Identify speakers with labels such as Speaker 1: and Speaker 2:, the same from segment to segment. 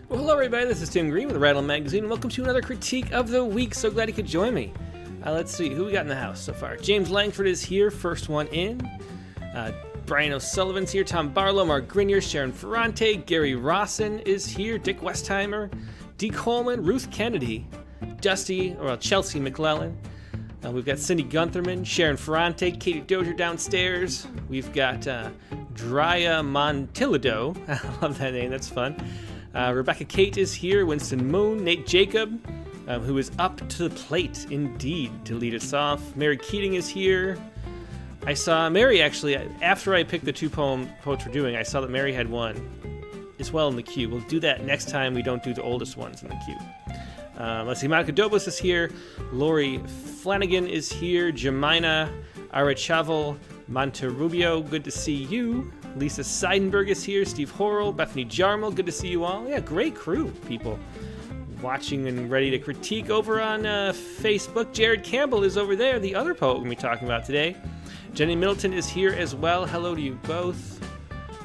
Speaker 1: Hello everybody, this is Tim Green with Rattle Magazine, and welcome to another critique of the week. So glad you could join me. Let's see, who we got in the house so far? James Langford is here, first one in. Brian O'Sullivan's here, Tom Barlow, Mark Grinier, Sharon Ferrante, Gary Rawson is here, Dick Westheimer, Dee Coleman, Ruth Kennedy, Chelsea McClellan. We've got Cindy Guntherman, Sharon Ferrante, Katie Dozier downstairs. We've got Drya Montilido. I love that name, that's fun. Rebecca Kate is here, Winston Moon, Nate Jacob, who is up to the plate, indeed, to lead us off. Mary Keating is here. I saw Mary, actually, after I picked the two poets we're doing, I saw that Mary had one as well in the queue. We'll do that next time we don't do the oldest ones in the queue. Let's see, Monica Dobos is here. Lori Flanagan is here. Jemina Arachaval Monterrubio, good to see you. Lisa Seidenberg is here. Steve Horrell, Bethany Jarmel, good to see you all. Yeah, great crew of people watching and ready to critique over on Facebook. Jared Campbell is over there, the other poet we're going to be talking about today. Jenny Middleton is here as well. Hello to you both.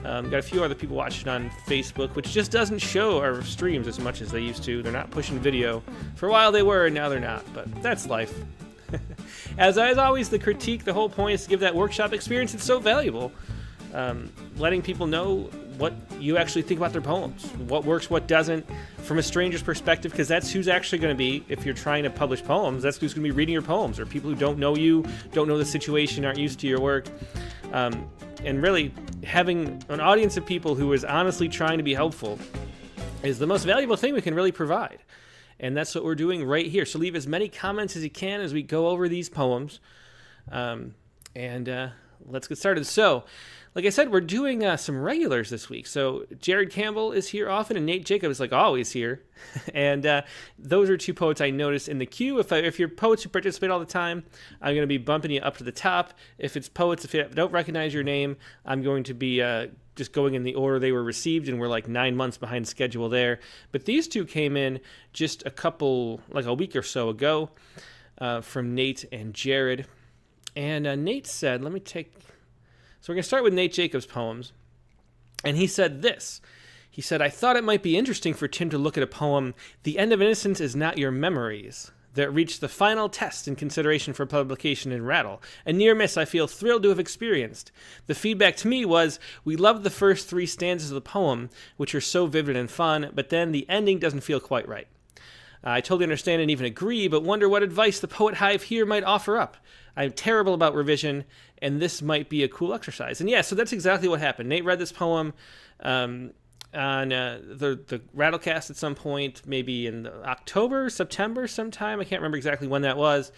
Speaker 1: Got a few other people watching on Facebook, which just doesn't show our streams as much as they used to. They're not pushing video. For a while they were, and now they're not, but that's life. As always, the critique, the whole point is to give that workshop experience. It's so valuable. Letting people know what you actually think about their poems, what works, what doesn't, from a stranger's perspective, because that's who's actually going to be, if you're trying to publish poems, that's who's going to be reading your poems, or people who don't know you, don't know the situation, aren't used to your work. And really, having an audience of people who is honestly trying to be helpful is the most valuable thing we can really provide. And that's what we're doing right here. So leave as many comments as you can as we go over these poems. Let's get started. So, like I said, we're doing some regulars this week. So Jared Campbell is here often, and Nate Jacob is like always here. And those are two poets I noticed in the queue. If you're poets who participate all the time, I'm going to be bumping you up to the top. If it's poets, if you don't recognize your name, I'm going to be just going in the order they were received, and we're like 9 months behind schedule there. But these two came in just a week or so ago from Nate and Jared. And Nate said, so we're going to start with Nate Jacobs' poems. And he said this. He said, I thought it might be interesting for Tim to look at a poem, The End of Innocence is Not Your Memories, that reached the final test in consideration for publication in Rattle. A near miss I feel thrilled to have experienced. The feedback to me was, we loved the first 3 stanzas of the poem, which are so vivid and fun, but then the ending doesn't feel quite right. I totally understand and even agree, but wonder what advice the Poet Hive here might offer up. I'm terrible about revision, and this might be a cool exercise. And yeah, so that's exactly what happened. Nate read this poem on the Rattlecast at some point, maybe in October, September sometime. I can't remember exactly when that was.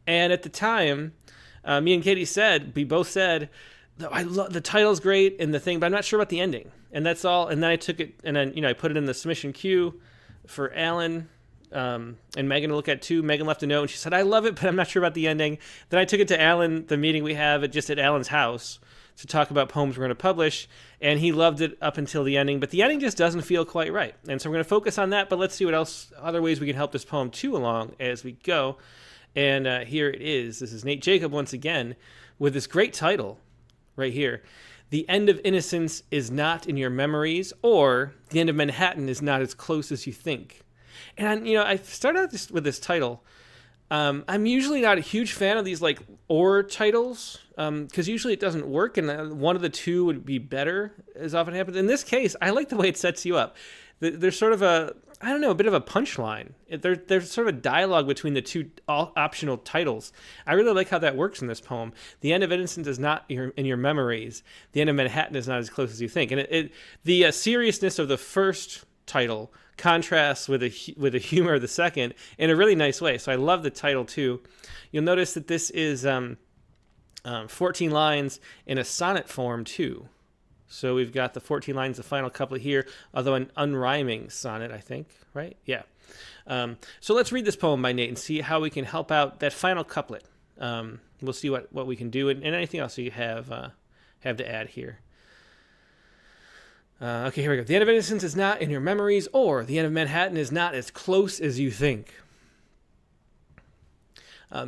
Speaker 1: And at the time, me and Katie we both said, I love the title's great and the thing, but I'm not sure about the ending. And that's all. And then I took it, and then I put it in the submission queue for Alan and Megan to look at too. Megan left a note and she said, I love it, but I'm not sure about the ending. Then I took it to Alan, the meeting we have at Alan's house, to talk about poems we're going to publish, and he loved it up until the ending, but the ending just doesn't feel quite right. And so we're going to focus on that, but let's see other ways we can help this poem too along as we go. And here it is. This is Nate Jacob once again with this great title right here. The End of Innocence is Not in Your Memories, or The End of Manhattan is Not as Close as You Think. And, I started out with this title. I'm usually not a huge fan of these, or titles, because usually it doesn't work, and one of the two would be better, as often happens. In this case, I like the way it sets you up. There's sort of a bit of a punchline. There's sort of a dialogue between the two optional titles. I really like how that works in this poem. The End of Innocence is not in your memories. The End of Manhattan is not as close as you think. And the seriousness of the first title contrasts with the humor of the second in a really nice way. So I love the title too. You'll notice that this is 14 lines in a sonnet form too. So we've got the 14 lines, the final couplet here, although an unrhyming sonnet, I think, right? Yeah. So let's read this poem by Nate and see how we can help out that final couplet. We'll see what we can do and anything else you have to add here. Okay, here we go. The end of innocence is not in your memories, or the end of Manhattan is not as close as you think.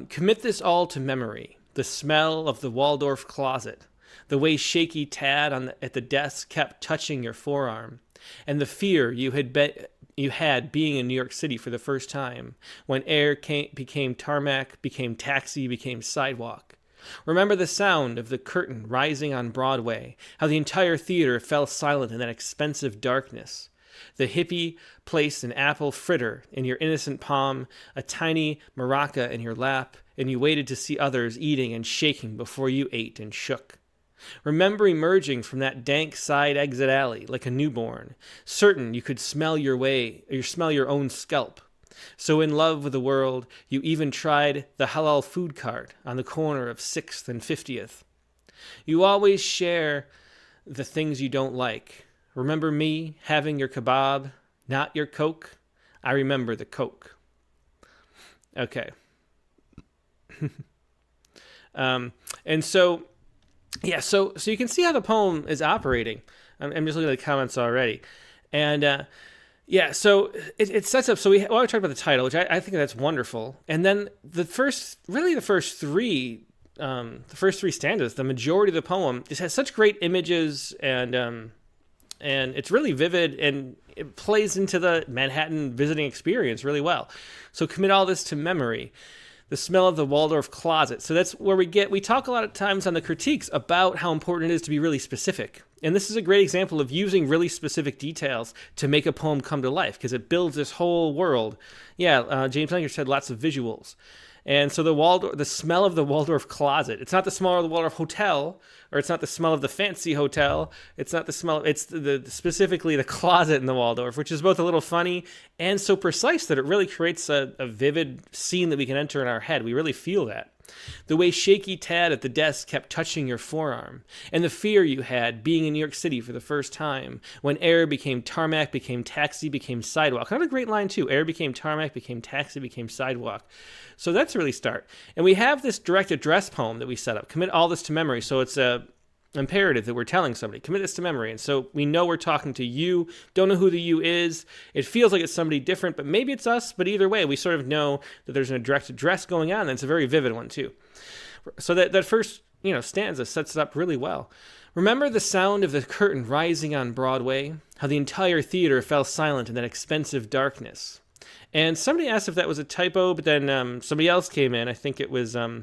Speaker 1: Commit this all to memory. The smell of the Waldorf closet, the way shaky Tad at the desk kept touching your forearm, and the fear you had being in New York City for the first time, when air became tarmac, became taxi, became sidewalk. Remember the sound of the curtain rising on Broadway, how the entire theater fell silent in that expensive darkness. The hippie placed an apple fritter in your innocent palm, a tiny maraca in your lap, and you waited to see others eating and shaking before you ate and shook. Remember emerging from that dank side exit alley like a newborn, certain you could smell your own scalp. So in love with the world, you even tried the halal food cart on the corner of 6th and 50th. You always share the things you don't like. Remember me having your kebab, not your Coke? I remember the Coke. Okay. And so, yeah, so you can see how the poem is operating. I'm just looking at the comments already. And yeah, so it sets up. So we talked about the title, which I think that's wonderful. And then the first three stanzas, the majority of the poem just has such great images and it's really vivid and it plays into the Manhattan visiting experience really well. So commit all this to memory. The smell of the Waldorf closet. So that's where we talk a lot of times on the critiques about how important it is to be really specific. And this is a great example of using really specific details to make a poem come to life because it builds this whole world. Yeah, James Langer said lots of visuals. And so the smell of the Waldorf closet. It's not the smell of the Waldorf hotel, or it's not the smell of the fancy hotel. It's not the smell. It's specifically the closet in the Waldorf, which is both a little funny and so precise that it really creates a vivid scene that we can enter in our head. We really feel that. The way shaky Tad at the desk kept touching your forearm, and the fear you had being in New York City for the first time, when air became tarmac, became taxi, became sidewalk. Kind of a great line too. Air became tarmac, became taxi, became sidewalk. So that's a really start. And we have this direct address poem that we set up. Commit all this to memory. So it's a imperative that we're telling somebody, commit this to memory. And so we know we're talking to you, don't know who the you is. It feels like it's somebody different, but maybe it's us. But either way, we sort of know that there's a direct address going on. And it's a very vivid one too. So that first, stanza sets it up really well. Remember the sound of the curtain rising on Broadway, how the entire theater fell silent in that expensive darkness. And somebody asked if that was a typo, but then somebody else came in. I think it was, was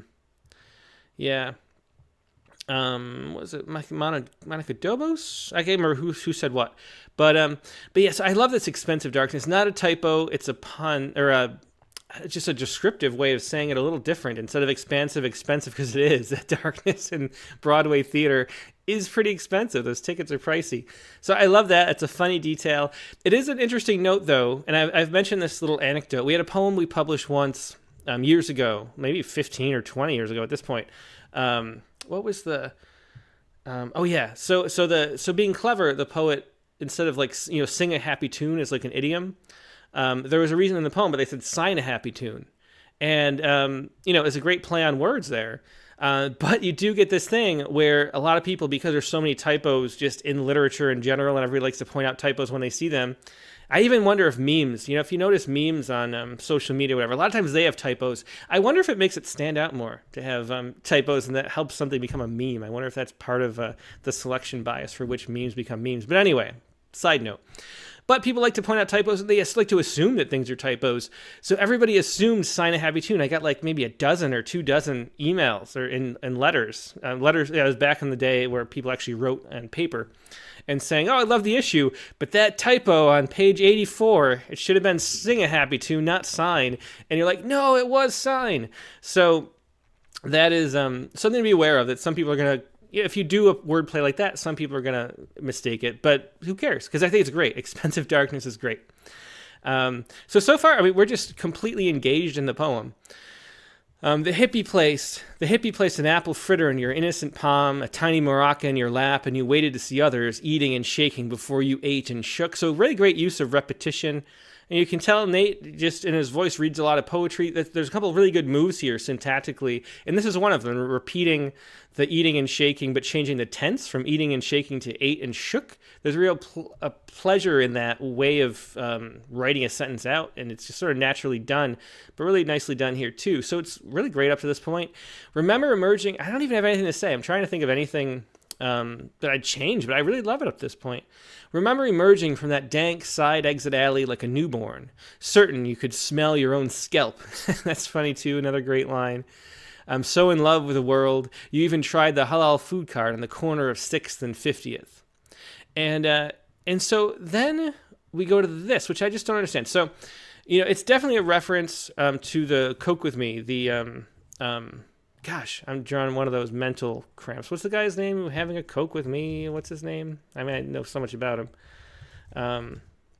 Speaker 1: it Monica Dobos? I can't remember who said what. But yes, I love this expensive darkness. Not a typo. It's a pun or just a descriptive way of saying it a little different. Instead of expensive, because it is. That darkness in Broadway theater is pretty expensive. Those tickets are pricey. So I love that. It's a funny detail. It is an interesting note, though, and I've mentioned this little anecdote. We had a poem we published once years ago, maybe 15 or 20 years ago at this point. What was the? So being clever, the poet, instead of sing a happy tune as like an idiom, there was a reason in the poem, but they said sign a happy tune, and it's a great play on words there. But you do get this thing where a lot of people, because there's so many typos just in literature in general, and everybody likes to point out typos when they see them. I even wonder if memes, if you notice memes on social media, whatever, a lot of times they have typos. I wonder if it makes it stand out more to have typos, and that helps something become a meme. I wonder if that's part of the selection bias for which memes become memes. But anyway, side note. But people like to point out typos, and they just like to assume that things are typos. So everybody assumed sign a happy tune. I got maybe a dozen or 24 emails or in letters. Letters, it was back in the day where people actually wrote on paper and saying, oh, I love the issue, but that typo on page 84, it should have been sing a happy tune, not sign. And you're like, no, it was sign. So that is something to be aware of, that some people are going to if you do a wordplay like that, some people are going to mistake it, but who cares? Because I think it's great. Expensive darkness is great. So far, I mean, we're just completely engaged in the poem. The hippie placed an apple fritter in your innocent palm, a tiny maraca in your lap, and you waited to see others eating and shaking before you ate and shook. So really great use of repetition. And you can tell Nate, just in his voice, reads a lot of poetry. There's a couple of really good moves here syntactically, and this is one of them, repeating the eating and shaking, but changing the tense from eating and shaking to ate and shook. There's real pleasure in that way of writing a sentence out, and it's just sort of naturally done, but really nicely done here too. So it's really great up to this point. Remember emerging, I don't even have anything to say. I'm trying to think of anything that I'd change, but I really love it up to this point. Remember emerging from that dank side exit alley like a newborn, certain you could smell your own scalp. That's funny too, another great line. I'm so in love with the world, you even tried the halal food cart on the corner of 6th and 50th. And so then we go to this, which I just don't understand. So, it's definitely a reference to the Coke with Me, the gosh, I'm drawing one of those mental cramps. What's the guy's name? Having a Coke with Me? What's his name? I mean, I know so much about him.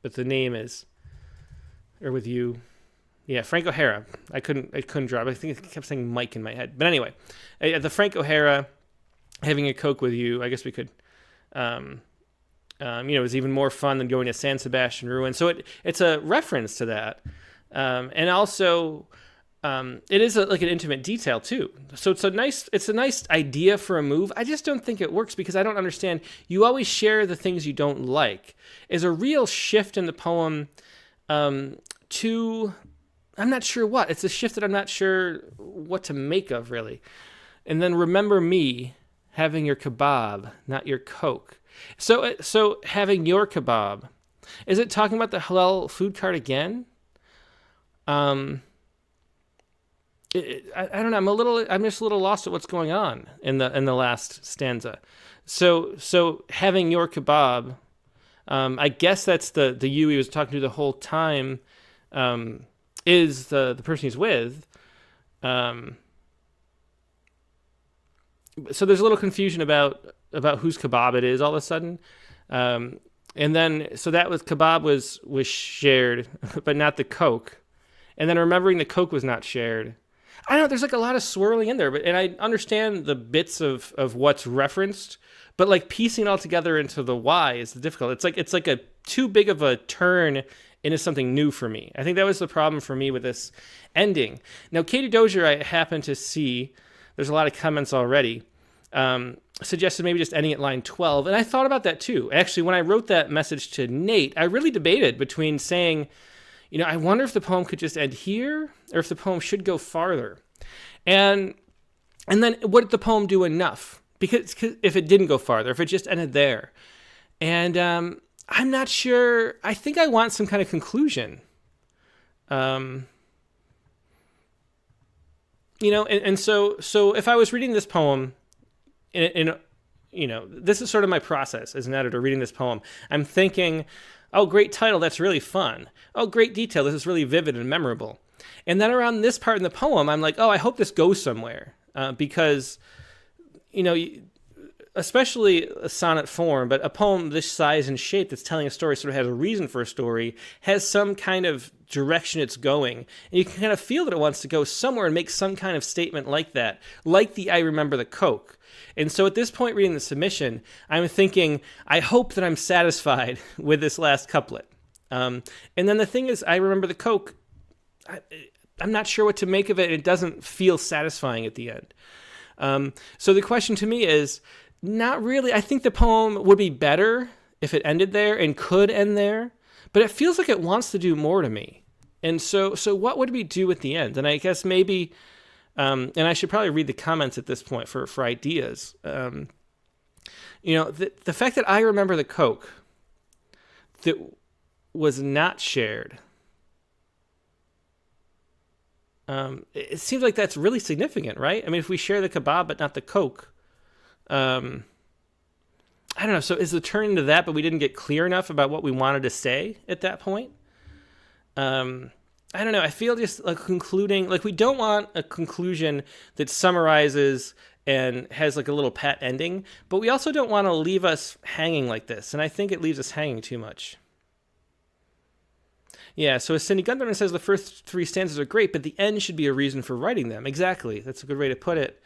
Speaker 1: But the name is, or with you. Yeah, Frank O'Hara. I couldn't draw. I think I kept saying Mike in my head. But anyway, the Frank O'Hara, Having a Coke with You. I guess we could, it was even more fun than going to San Sebastian Ruin. So it's a reference to that. And also, it is like an intimate detail too. So it's a nice idea for a move. I just don't think it works because I don't understand. You always share the things you don't like. Is a real shift in the poem to, I'm not sure what. It's a shift that I'm not sure what to make of really. And then remember me having your kebab, not your Coke. So having your kebab, is it talking about the halal food cart again? I don't know. I'm just a little lost at what's going on in the last stanza. So having your kebab, I guess that's the you he was talking to the whole time, is the person he's with. So there's a little confusion about whose kebab it is all of a sudden. And then, so that was kebab was shared, but not the Coke. And then remembering the Coke was not shared. I don't know, there's like a lot of swirling in there, and I understand the bits of what's referenced, but like piecing it all together into the why is difficult. It's like a too big of a turn into something new for me. I think that was the problem for me with this ending. Now, Katie Dozier, I happen to see, there's a lot of comments already, suggested maybe just ending at line 12, and I thought about that too. Actually, when I wrote that message to Nate, I really debated between saying, I wonder if the poem could just end here or if the poem should go farther. And then would the poem do enough? Because if it didn't go farther, if it just ended there. And I'm not sure. I think I want some kind of conclusion. And so if I was reading this poem this is sort of my process as an editor reading this poem. I'm thinking, oh, great title, that's really fun. Oh, great detail, this is really vivid and memorable. And then around this part in the poem, I'm like, oh, I hope this goes somewhere. Because, especially a sonnet form, but a poem this size and shape that's telling a story, sort of has a reason for a story, has some kind of direction it's going. And you can kind of feel that it wants to go somewhere and make some kind of statement like that, like the I remember the Coke. And so at this point reading the submission, I'm thinking, I hope that I'm satisfied with this last couplet. And then the thing is, I remember the Coke, I'm not sure what to make of it. It doesn't feel satisfying at the end. So the question to me is, not really. I think the poem would be better if it ended there and could end there, but it feels like it wants to do more to me. And so what would we do at the end? And I guess maybe, and I should probably read the comments at this point for ideas. The fact that I remember the Coke that was not shared, it seems like that's really significant, right? I mean, if we share the kebab but not the Coke, I don't know. So is the turn into that, but we didn't get clear enough about what we wanted to say at that point? I don't know. I feel just like concluding, like we don't want a conclusion that summarizes and has like a little pat ending, but we also don't want to leave us hanging like this. And I think it leaves us hanging too much. Yeah, so as Cindy Gunderman says, the first three stanzas are great, but the end should be a reason for writing them. Exactly. That's a good way to put it.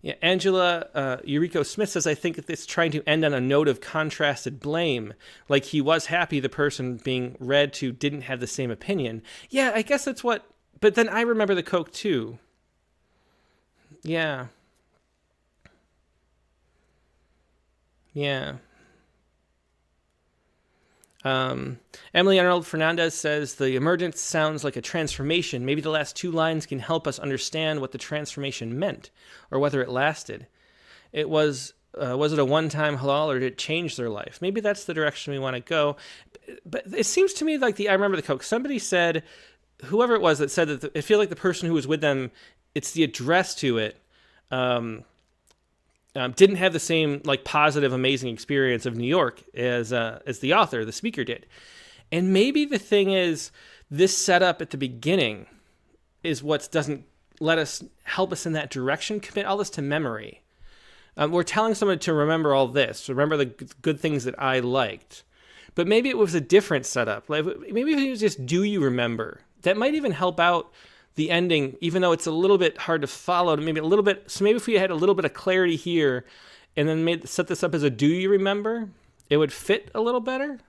Speaker 1: Yeah, Angela Eureka Smith says, I think it's trying to end on a note of contrasted blame. Like he was happy the person being read to didn't have the same opinion. Yeah, I guess that's what... But then I remember the Coke too. Yeah. Yeah. Emily Arnold Fernandez says, the emergence sounds like a transformation. Maybe the last two lines can help us understand what the transformation meant or whether it lasted. It was it a one-time halal or did it change their life? Maybe that's the direction we want to go. But it seems to me like I remember the Coke. Somebody said, whoever it was that said that I feel like the person who was with them, it's the address to it, didn't have the same like positive, amazing experience of New York as the author, the speaker did. And maybe the thing is, this setup at the beginning is what doesn't let us help us in that direction. Commit all this to memory. We're telling someone to remember all this, remember the good things that I liked. But maybe it was a different setup. Like maybe it was just, do you remember? That might even help out the ending, even though it's a little bit hard to follow, maybe a little bit. So maybe if we had a little bit of clarity here and then set this up as a do you remember, it would fit a little better.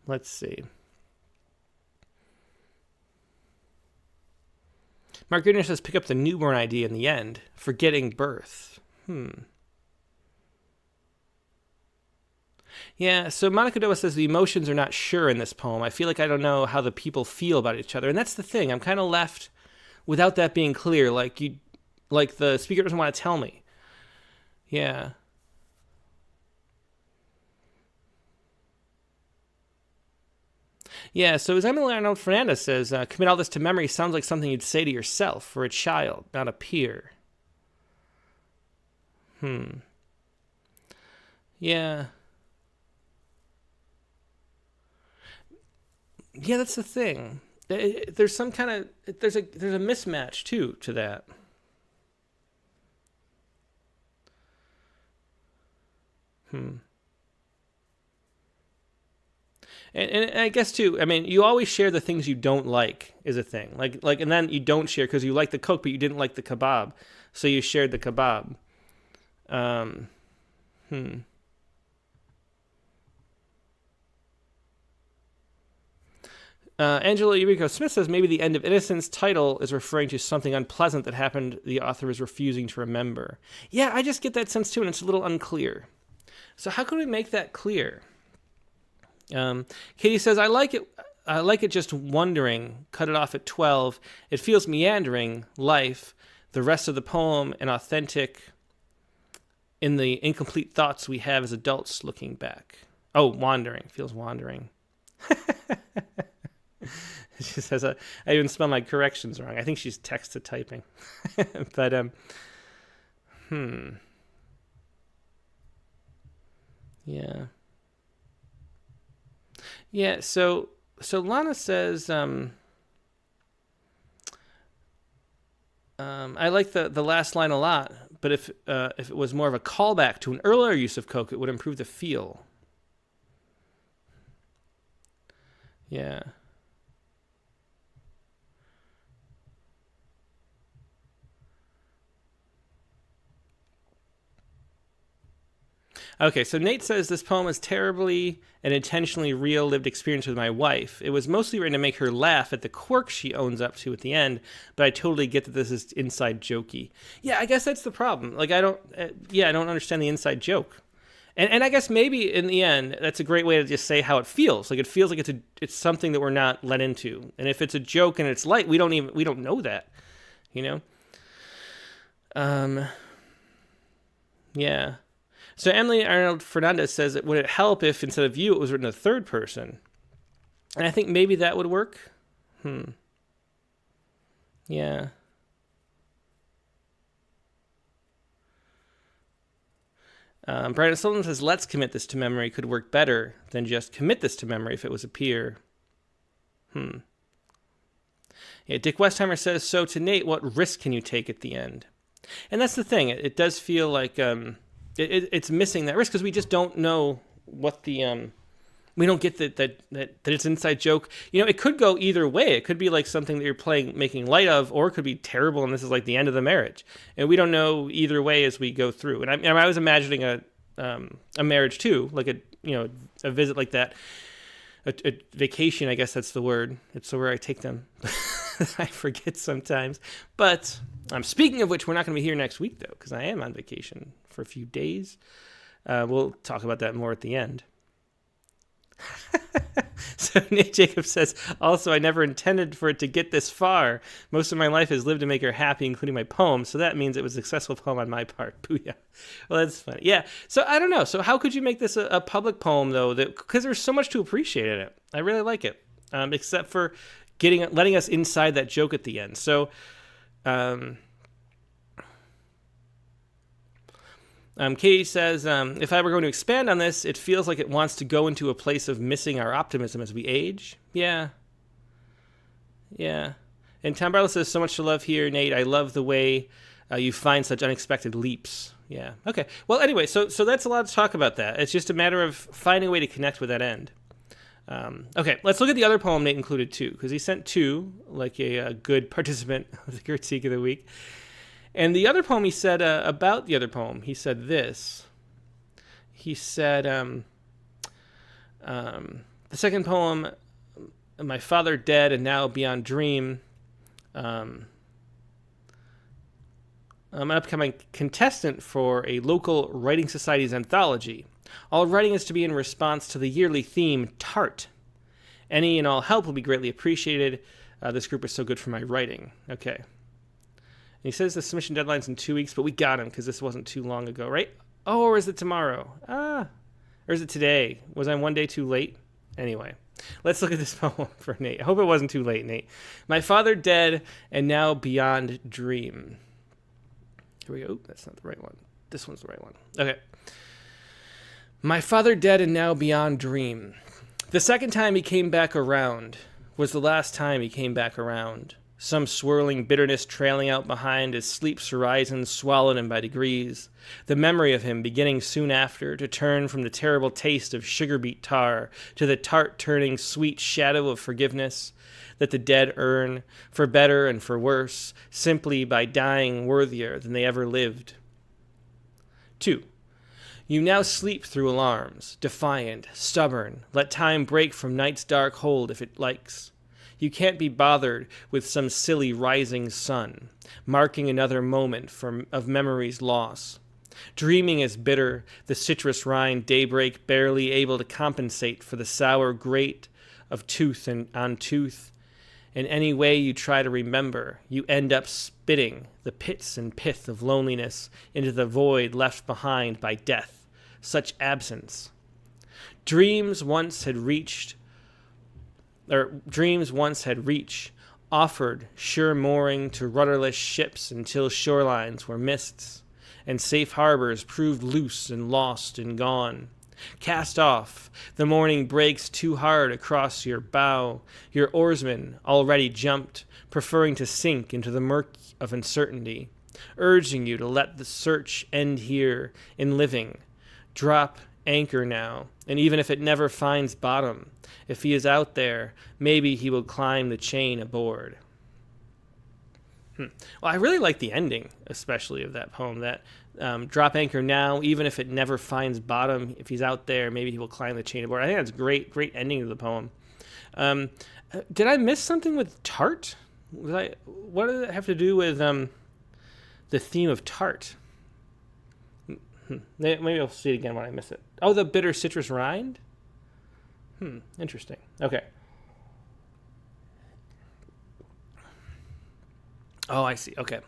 Speaker 1: Let's see. Mark Goodner says, pick up the newborn idea in the end, forgetting birth. Yeah, so Monica Doa says the emotions are not sure in this poem. I feel like I don't know how the people feel about each other. And that's the thing. I'm kind of left without that being clear. Like the speaker doesn't want to tell me. Yeah. Yeah, so as Emily Arnold Fernandez says, commit all this to memory sounds like something you'd say to yourself or a child, not a peer. Yeah. Yeah, that's the thing. There's some kind of there's a mismatch too to that. And I guess too, I mean, you always share the things you don't like is a thing. Like, and then you don't share because you like the Coke, but you didn't like the kebab, so you shared the kebab. Angela Eureka Smith says maybe the end of Innocence title is referring to something unpleasant that happened the author is refusing to remember. Yeah, I just get that sense too, and it's a little unclear. So how can we make that clear? Katie says, I like it just wondering, cut it off at 12. It feels meandering, life, the rest of the poem, and authentic in the incomplete thoughts we have as adults looking back. Oh, wandering, feels wandering. She says, I even spelled my corrections wrong. I think she's text to typing. But, yeah. Yeah, so Lana says, I like the last line a lot, but if it was more of a callback to an earlier use of Coke, it would improve the feel. Yeah. Okay, so Nate says this poem is terribly and intentionally real lived experience with my wife. It was mostly written to make her laugh at the quirks she owns up to at the end, but I totally get that this is inside jokey. Yeah, I guess that's the problem. Like I don't understand the inside joke. And I guess maybe in the end, that's a great way to just say how it feels. Like it feels like it's something that we're not let into. And if it's a joke and it's light, we don't know that, you know? Yeah. So Emily Arnold Fernandez says, would it help if instead of you, it was written in the third person? And I think maybe that would work. Yeah. Brandon Sullivan says, let's commit this to memory could work better than just commit this to memory if it was a peer. Yeah, Dick Westheimer says, so to Nate, what risk can you take at the end? And that's the thing. It does feel like it's missing that risk because we just don't know what the... we don't get that it's an inside joke. It could go either way. It could be like something that you're making light of, or it could be terrible, and this is like the end of the marriage. And we don't know either way as we go through. And I was imagining a marriage too, like a visit like that, a vacation. I guess that's the word. It's where I take them. I forget sometimes. But speaking of which, we're not going to be here next week though, because I am on vacation for a few days. We'll talk about that more at the end. So Nate Jacobs says, also, I never intended for it to get this far. Most of my life has lived to make her happy, including my poem. So that means it was a successful poem on my part. Booyah. Well, that's funny. Yeah. So I don't know. So how could you make this a public poem, though? Because there's so much to appreciate in it. I really like it, except for letting us inside that joke at the end. So Katie says, if I were going to expand on this, it feels like it wants to go into a place of missing our optimism as we age. Yeah. And Tom Barlow says, so much to love here, Nate. I love the way you find such unexpected leaps. Yeah. Okay. Well, anyway, so that's a lot to talk about that. It's just a matter of finding a way to connect with that end. Okay, let's look at the other poem Nate included too, because he sent two, like a good participant of the critique of the week. And the other poem he said about the other poem, he said this. He said, the second poem, My Father Dead and Now Beyond Dream, I'm an upcoming contestant for a local writing society's anthology. All writing is to be in response to the yearly theme, Tart. Any and all help will be greatly appreciated. This group is so good for my writing. Okay. And he says the submission deadline's in 2 weeks, but we got him because this wasn't too long ago, right? Oh, or is it tomorrow? Or is it today? Was I one day too late? Anyway, let's look at this poem for Nate. I hope it wasn't too late, Nate. My Father Dead and Now Beyond Dream. Here we go. Oop, that's not the right one. This one's the right one. Okay. My father dead and now beyond dream. The second time he came back around was the last time he came back around. Some swirling bitterness trailing out behind as sleep's horizon swallowed him by degrees. The memory of him beginning soon after to turn from the terrible taste of sugar beet tar to the tart turning sweet shadow of forgiveness that the dead earn, for better and for worse, simply by dying worthier than they ever lived. 2. You now sleep through alarms, defiant, stubborn, let time break from night's dark hold if it likes. You can't be bothered with some silly rising sun, marking another moment of memory's loss. Dreaming is bitter, the citrus rind daybreak barely able to compensate for the sour grate of tooth on tooth. In any way you try to remember, you end up spitting the pits and pith of loneliness into the void left behind by death. Such absence. Dreams once had reached, offered sure mooring to rudderless ships until shorelines were mists, and safe harbors proved loose and lost and gone. Cast off, the morning breaks too hard across your bow. Your oarsman already jumped, preferring to sink into the murk of uncertainty, urging you to let the search end here in living. Drop anchor now, and even if it never finds bottom, if he is out there, maybe he will climb the chain aboard. Well, I really like the ending, especially of that poem, that drop anchor now, even if it never finds bottom, if he's out there, maybe he will climb the chain aboard. I think that's great ending to the poem. Did I miss something with tart? What did it have to do with the theme of tart? Maybe I'll see it again when I miss it. Oh, the bitter citrus rind? Interesting. Okay. Oh, I see. Okay.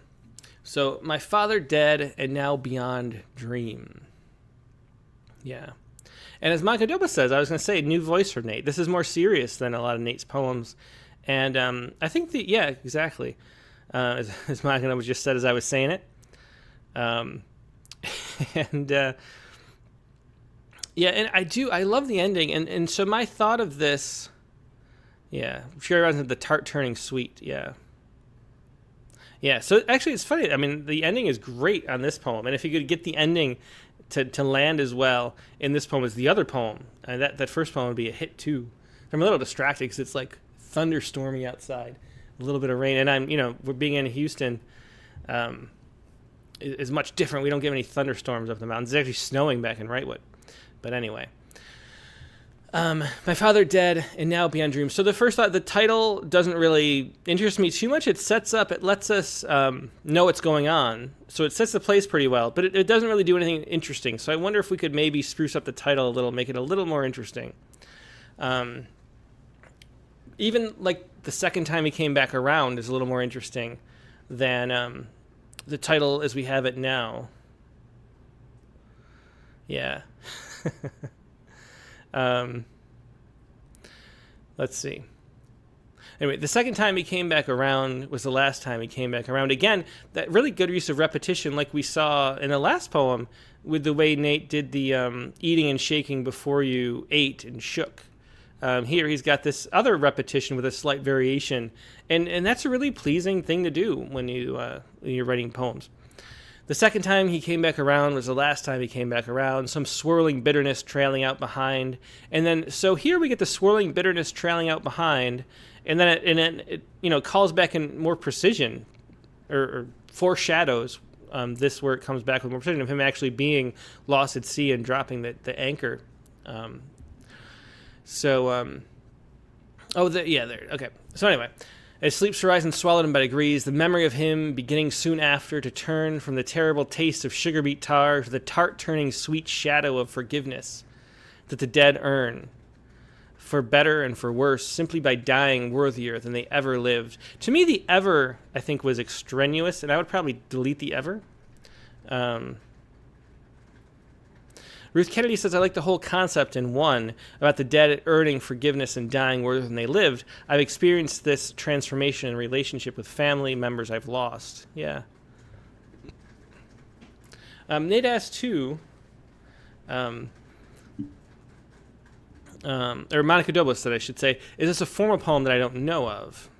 Speaker 1: So, my father dead and now beyond dream. Yeah. And as Monica Doba says, I was going to say, new voice for Nate. This is more serious than a lot of Nate's poems. And I think yeah, exactly. As Monica Doba just said as I was saying it. And Yeah, and I love the ending, and so my thought of this, yeah, Sherry Rosin's the tart turning sweet, yeah. Yeah, so actually it's funny. I mean, the ending is great on this poem, and if you could get the ending to land as well in this poem as the other poem, that first poem would be a hit too. I'm a little distracted because it's like thunderstormy outside, a little bit of rain, and we're being in Houston, is much different. We don't get any thunderstorms up the mountains. It's actually snowing back in Wrightwood. But anyway, my father dead, and now beyond dreams. So the first thought, the title doesn't really interest me too much. It lets us know what's going on. So it sets the place pretty well, but it doesn't really do anything interesting. So I wonder if we could maybe spruce up the title a little, make it a little more interesting. Even like the second time he came back around is a little more interesting than the title as we have it now. Yeah. Let's see. Anyway, the second time he came back around was the last time he came back around. Again, that really good use of repetition like we saw in the last poem with the way Nate did the eating and shaking before you ate and shook. Here he's got this other repetition with a slight variation, and that's a really pleasing thing to do when you're writing poems. The second time he came back around was the last time he came back around, some swirling bitterness trailing out behind. And then, so here we get the swirling bitterness trailing out behind, and then it calls back in more precision, or foreshadows this where it comes back with more precision of him actually being lost at sea and dropping the anchor. There. Okay. So anyway. As sleep's horizon swallowed him by degrees, the memory of him beginning soon after to turn from the terrible taste of sugar beet tar to the tart-turning sweet shadow of forgiveness that the dead earn, for better and for worse, simply by dying worthier than they ever lived. To me, the ever, I think, was extraneous, and I would probably delete the ever. Ruth Kennedy says, I like the whole concept in one about the dead earning forgiveness and dying worthier than they lived. I've experienced this transformation in relationship with family members I've lost. Yeah. Nate asked too, or Monica Doblis said, I should say, is this a formal poem that I don't know of?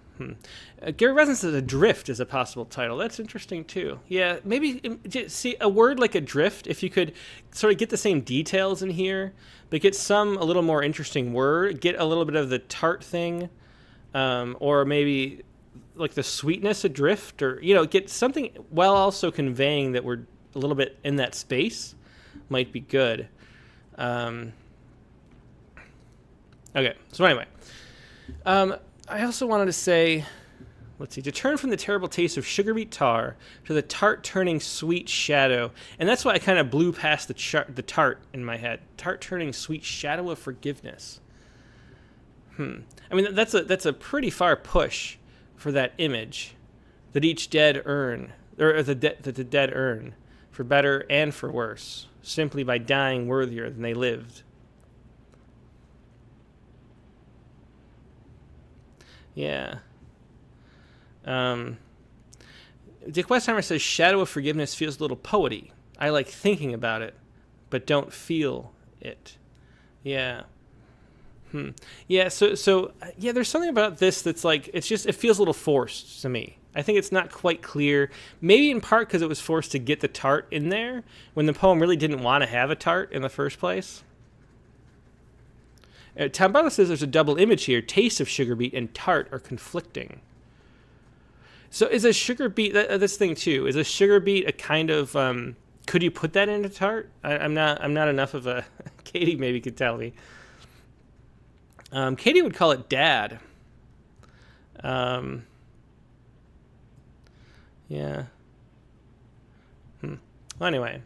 Speaker 1: Gary Resin says adrift is a possible title. That's interesting too. Yeah, maybe see a word like adrift. If you could sort of get the same details in here, but get a little more interesting word. Get a little bit of the tart thing, or maybe like the sweetness adrift, or get something while also conveying that we're a little bit in that space. Might be good. Okay. So anyway. I also wanted to say, let's see, to turn from the terrible taste of sugar beet tar to the tart-turning sweet shadow. And that's why I kind of blew past the tart in my head. Tart-turning sweet shadow of forgiveness. I mean, that's a pretty far push for that image that each dead earn, or that the dead earn, for better and for worse, simply by dying worthier than they lived. Yeah. Dick Westheimer says, shadow of forgiveness feels a little poety. I like thinking about it, but don't feel it. Yeah. Yeah, so yeah, there's something about this that's like, it feels a little forced to me. I think it's not quite clear, maybe in part because it was forced to get the tart in there when the poem really didn't want to have a tart in the first place. Tom Barlow says there's a double image here. Taste of sugar beet and tart are conflicting. So is a sugar beet, this thing too, is a sugar beet a kind of, could you put that into tart? I'm not enough of a, Katie maybe could tell me. Katie would call it dad. Yeah. Well, anyway.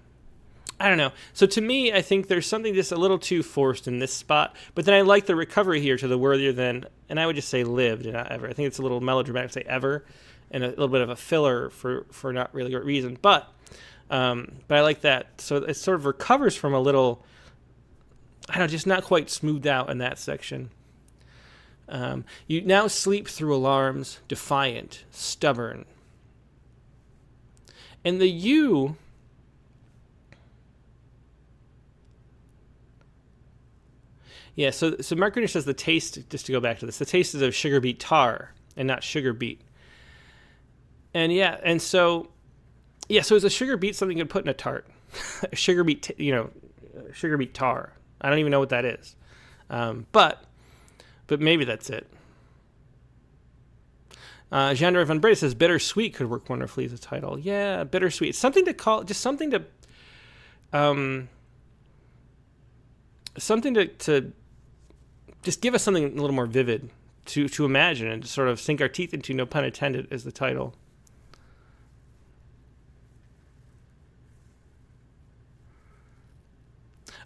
Speaker 1: I don't know. So to me, I think there's something just a little too forced in this spot. But then I like the recovery here to the worthier than, and I would just say lived and not ever. I think it's a little melodramatic to say ever, and a little bit of a filler for not really good reason. But I like that. So it sort of recovers from a little, I don't know, just not quite smoothed out in that section. You now sleep through alarms, defiant, stubborn. And the you Yeah, so Mark Greener says the taste, just to go back to this, the taste is of sugar beet tar and not sugar beet. And so is a sugar beet something you could put in a tart? Sugar beet, sugar beet tar. I don't even know what that is. But maybe that's it. Jean Van Breda says bittersweet could work wonderfully as a title. Yeah, bittersweet. Something to call, just something to, to just give us something a little more vivid to imagine and to sort of sink our teeth into, no pun intended, as the title.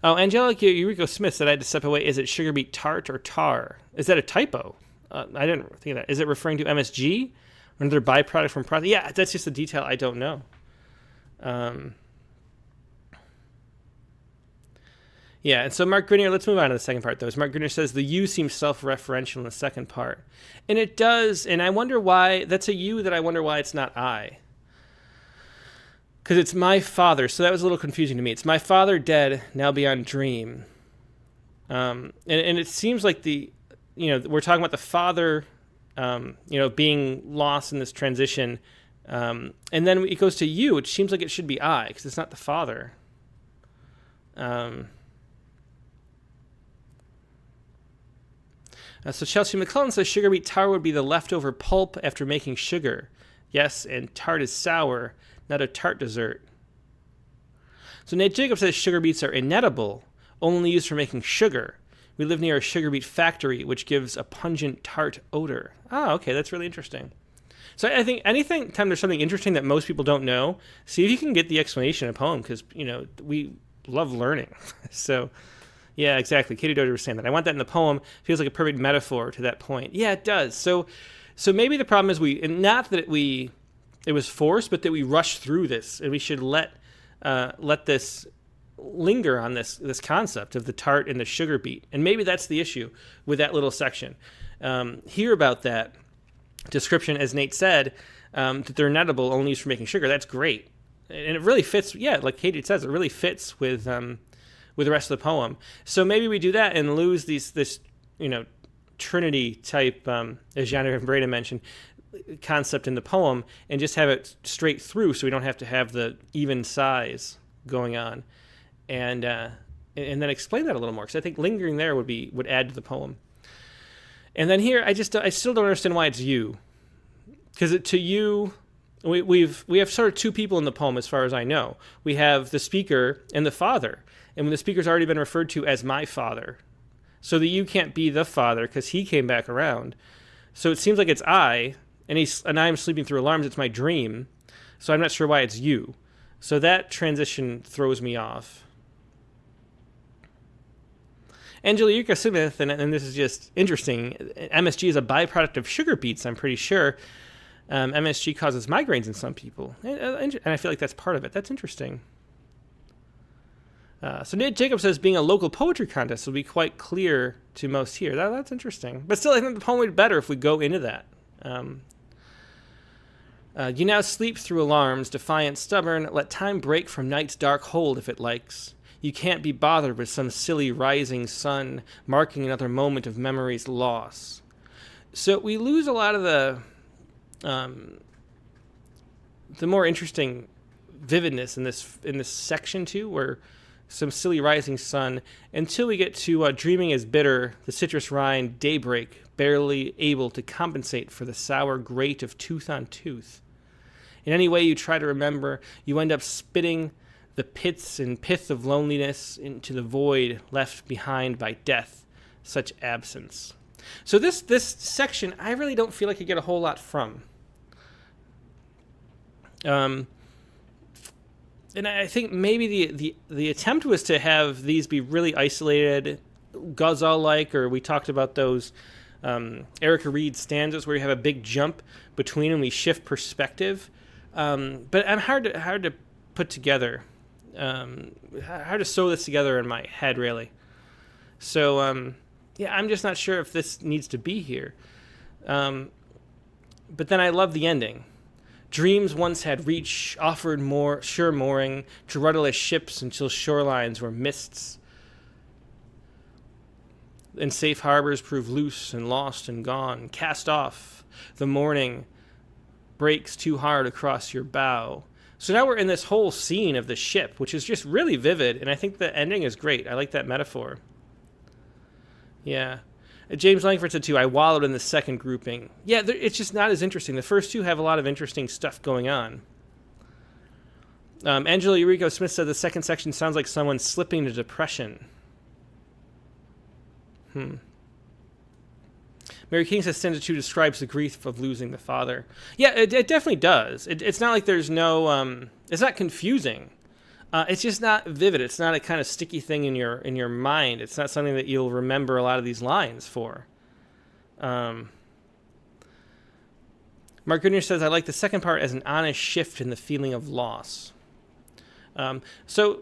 Speaker 1: Oh, Angelica Eureka Smith said I had to step away. Is it sugar beet tart or tar? Is that a typo? I didn't think of that. Is it referring to MSG? Another byproduct from process? Yeah, that's just a detail I don't know. Yeah, and so Mark Grenier, let's move on to the second part, though. As Mark Grenier says, the you seems self-referential in the second part. And it does, and I wonder why, that's a you that I wonder why it's not I. Because it's my father, so that was a little confusing to me. It's my father dead, now beyond dream. And it seems like we're talking about the father, being lost in this transition. And then it goes to you, which seems like it should be I, because it's not the father. So Chelsea McClellan says sugar beet tar would be the leftover pulp after making sugar. Yes, and tart is sour, not a tart dessert. So Nate Jacob says sugar beets are inedible, only used for making sugar. We live near a sugar beet factory, which gives a pungent tart odor. Ah, okay, that's really interesting. So I think anytime there's something interesting that most people don't know, see if you can get the explanation in a poem, because, we love learning. So, yeah, exactly. Katie Dozier was saying that. I want that in the poem. Feels like a perfect metaphor to that point. Yeah, it does. So maybe the problem is not that it was forced, but that we rushed through this, and we should let this linger on this concept of the tart and the sugar beet. And maybe that's the issue with that little section. Hear about that description, as Nate said, that they're inedible, only used for making sugar. That's great. And it really fits, like Katie says, it really fits with the rest of the poem. So maybe we do that and lose this Trinity type, as Jean Van Breda mentioned, concept in the poem, and just have it straight through, so we don't have to have the even size going on, and then explain that a little more, because I think lingering there would add to the poem. And then here, I still don't understand why it's you, because to you, we have sort of two people in the poem, as far as I know. We have the speaker and the father, and when the speaker's already been referred to as my father, so the you can't be the father because he came back around. So it seems like it's I, and I'm sleeping through alarms. It's my dream, so I'm not sure why it's you. So that transition throws me off. Angelica Smith, and this is just interesting, MSG is a byproduct of sugar beets, I'm pretty sure. MSG causes migraines in some people, and I feel like that's part of it. That's interesting. So Nate Jacob says being a local poetry contest will be quite clear to most here. That's interesting. But still, I think the poem would be better if we go into that. You now sleep through alarms, defiant, stubborn. Let time break from night's dark hold if it likes. You can't be bothered with some silly rising sun, marking another moment of memory's loss. So we lose a lot of the more interesting vividness in this section too, where some silly rising sun, until we get to dreaming is bitter, the citrus rind, daybreak, barely able to compensate for the sour grate of tooth on tooth. In any way you try to remember, you end up spitting the pits and pith of loneliness into the void left behind by death, such absence. So this section, I really don't feel like I get a whole lot from. And I think maybe the attempt was to have these be really isolated, ghazal-like, or we talked about those Erica Reed stanzas where you have a big jump between and we shift perspective. But I'm hard to put together, hard to sew this together in my head, really. So, I'm just not sure if this needs to be here. But then I love the ending. Dreams once had reach, offered more sure mooring to rudderless ships until shorelines were mists. And safe harbors prove loose and lost and gone. Cast off. The morning breaks too hard across your bow. So now we're in this whole scene of the ship, which is just really vivid, and I think the ending is great. I like that metaphor. Yeah. James Langford said, too, I wallowed in the second grouping. Yeah, it's just not as interesting. The first two have a lot of interesting stuff going on. Angela Eureka Smith said the second section sounds like someone slipping into depression. Mary King says stanza 2 describes the grief of losing the father. Yeah, it definitely does. It's not like there's no... it's not confusing. It's just not vivid. It's not a kind of sticky thing in your mind. It's not something that you'll remember a lot of these lines for. Mark Goodner says, I like the second part as an honest shift in the feeling of loss. So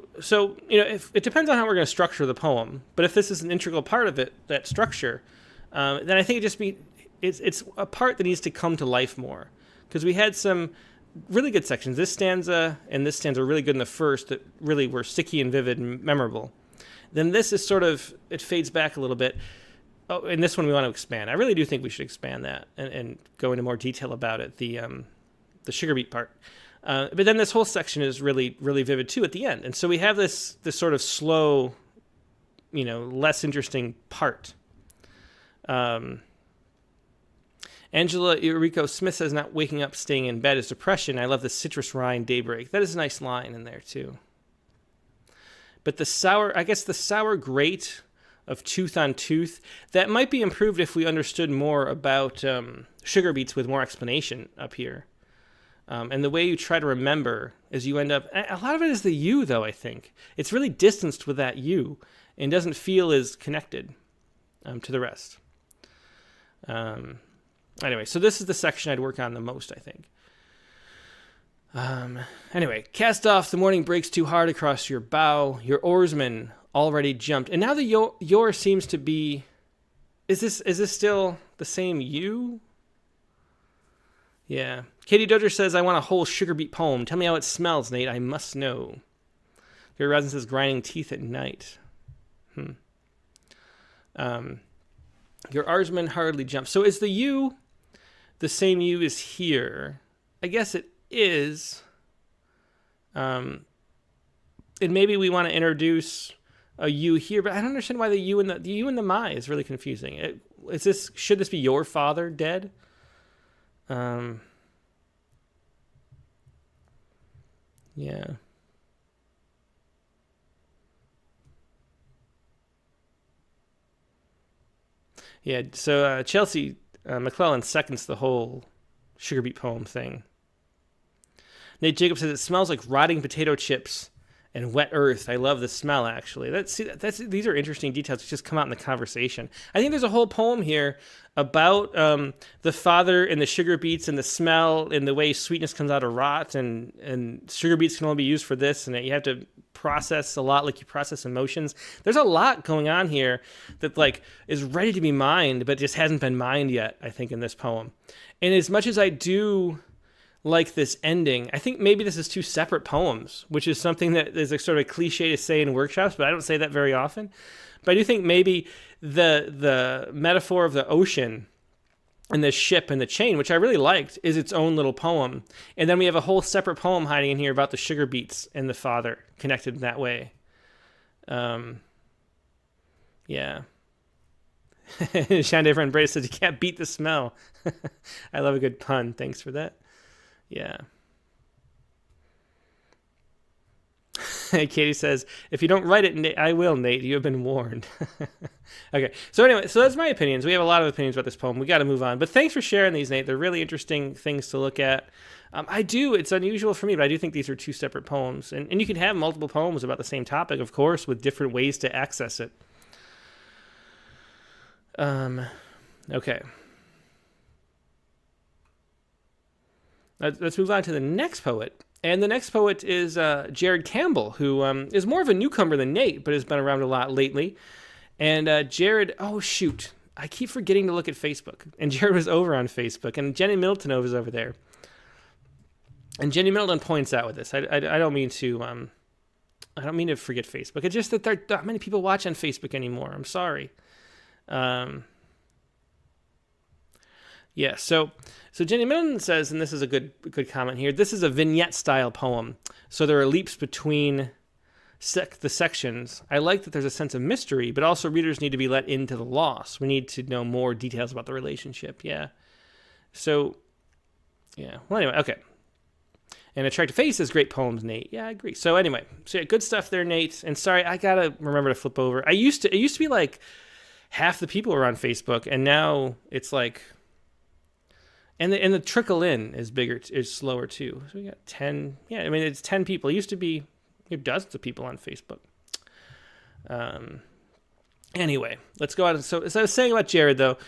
Speaker 1: if it depends on how we're going to structure the poem, but if this is an integral part of it, that structure, then I think it's a part that needs to come to life more, because we had some really good sections. This stanza and this stanza were really good in the first, that really were sticky and vivid and memorable. Then this is sort of, it fades back a little bit. Oh, and this one we want to expand. I really do think we should expand that and go into more detail about it, the sugar beet part. But then this whole section is really, really vivid too at the end. And so we have this sort of slow, less interesting part. Angela Eurico Smith says, not waking up, staying in bed is depression. I love the citrus rind daybreak. That is a nice line in there too. But the sour grate of tooth on tooth, that might be improved if we understood more about sugar beets with more explanation up here. And the way you try to remember as you end up... A lot of it is the you, though, I think. It's really distanced with that you and doesn't feel as connected to the rest. Anyway, so this is the section I'd work on the most, I think. Anyway, cast off, the morning breaks too hard across your bow. Your oarsman already jumped. And now the your seems to be... Is this still the same you? Yeah. Katie Dodger says, I want a whole sugar beet poem. Tell me how it smells, Nate. I must know. Gary Rosen says, grinding teeth at night. Your oarsman hardly jumps. So is the you the same you as here? I guess it is. And maybe we want to introduce a you here, but I don't understand why the you and the my is really confusing. Should this be your father dead? Yeah. Yeah, so Chelsea McClellan seconds the whole sugar beet poem thing. Nate Jacobs says, it smells like rotting potato chips and wet earth. I love the smell, actually. These are interesting details that just come out in the conversation. I think there's a whole poem here about the father and the sugar beets and the smell and the way sweetness comes out of rot, and sugar beets can only be used for this, and you have to process a lot like you process emotions. There's a lot going on here that is ready to be mined, but just hasn't been mined yet, I think, in this poem. And as much as I do like this ending, I think maybe this is two separate poems, which is something that is a sort of cliche to say in workshops, but I don't say that very often. But I do think maybe the metaphor of the ocean and the ship and the chain, which I really liked, is its own little poem. And then we have a whole separate poem hiding in here about the sugar beets and the father connected in that way. Yeah. Shande friend Bray says, you can't beat the smell. I love a good pun. Thanks for that. Yeah. Katie says, if you don't write it, Nate, I will, Nate. You have been warned. Okay. So anyway, so that's my opinions. We have a lot of opinions about this poem. We got to move on. But thanks for sharing these, Nate. They're really interesting things to look at. It's unusual for me, but I do think these are two separate poems. And you can have multiple poems about the same topic, of course, with different ways to access it. Okay. Let's move on to the next poet. And the next poet is Jared Campbell, who is more of a newcomer than Nate, but has been around a lot lately. And Jared, oh shoot, I keep forgetting to look at Facebook. And Jared was over on Facebook, and Jenny Middleton was over there. And Jenny Middleton points out with this. I don't mean to forget Facebook. It's just that there aren't many people watch on Facebook anymore. I'm sorry. Um, yeah, so Jenny Middleton says, and this is a good comment here, this is a vignette-style poem, so there are leaps between the sections. I like that there's a sense of mystery, but also readers need to be let into the loss. We need to know more details about the relationship. Yeah. So, yeah. Well, anyway, okay. And Attractive Face says, great poems, Nate. Yeah, I agree. So anyway, yeah, good stuff there, Nate. And sorry, I gotta remember to flip over. It used to be like half the people were on Facebook, and now it's like, and the trickle in is slower too. So we got 10. Yeah, I mean it's 10 people. It used to be dozens of people on Facebook. Anyway, let's go on. So as I was saying about Jared, though,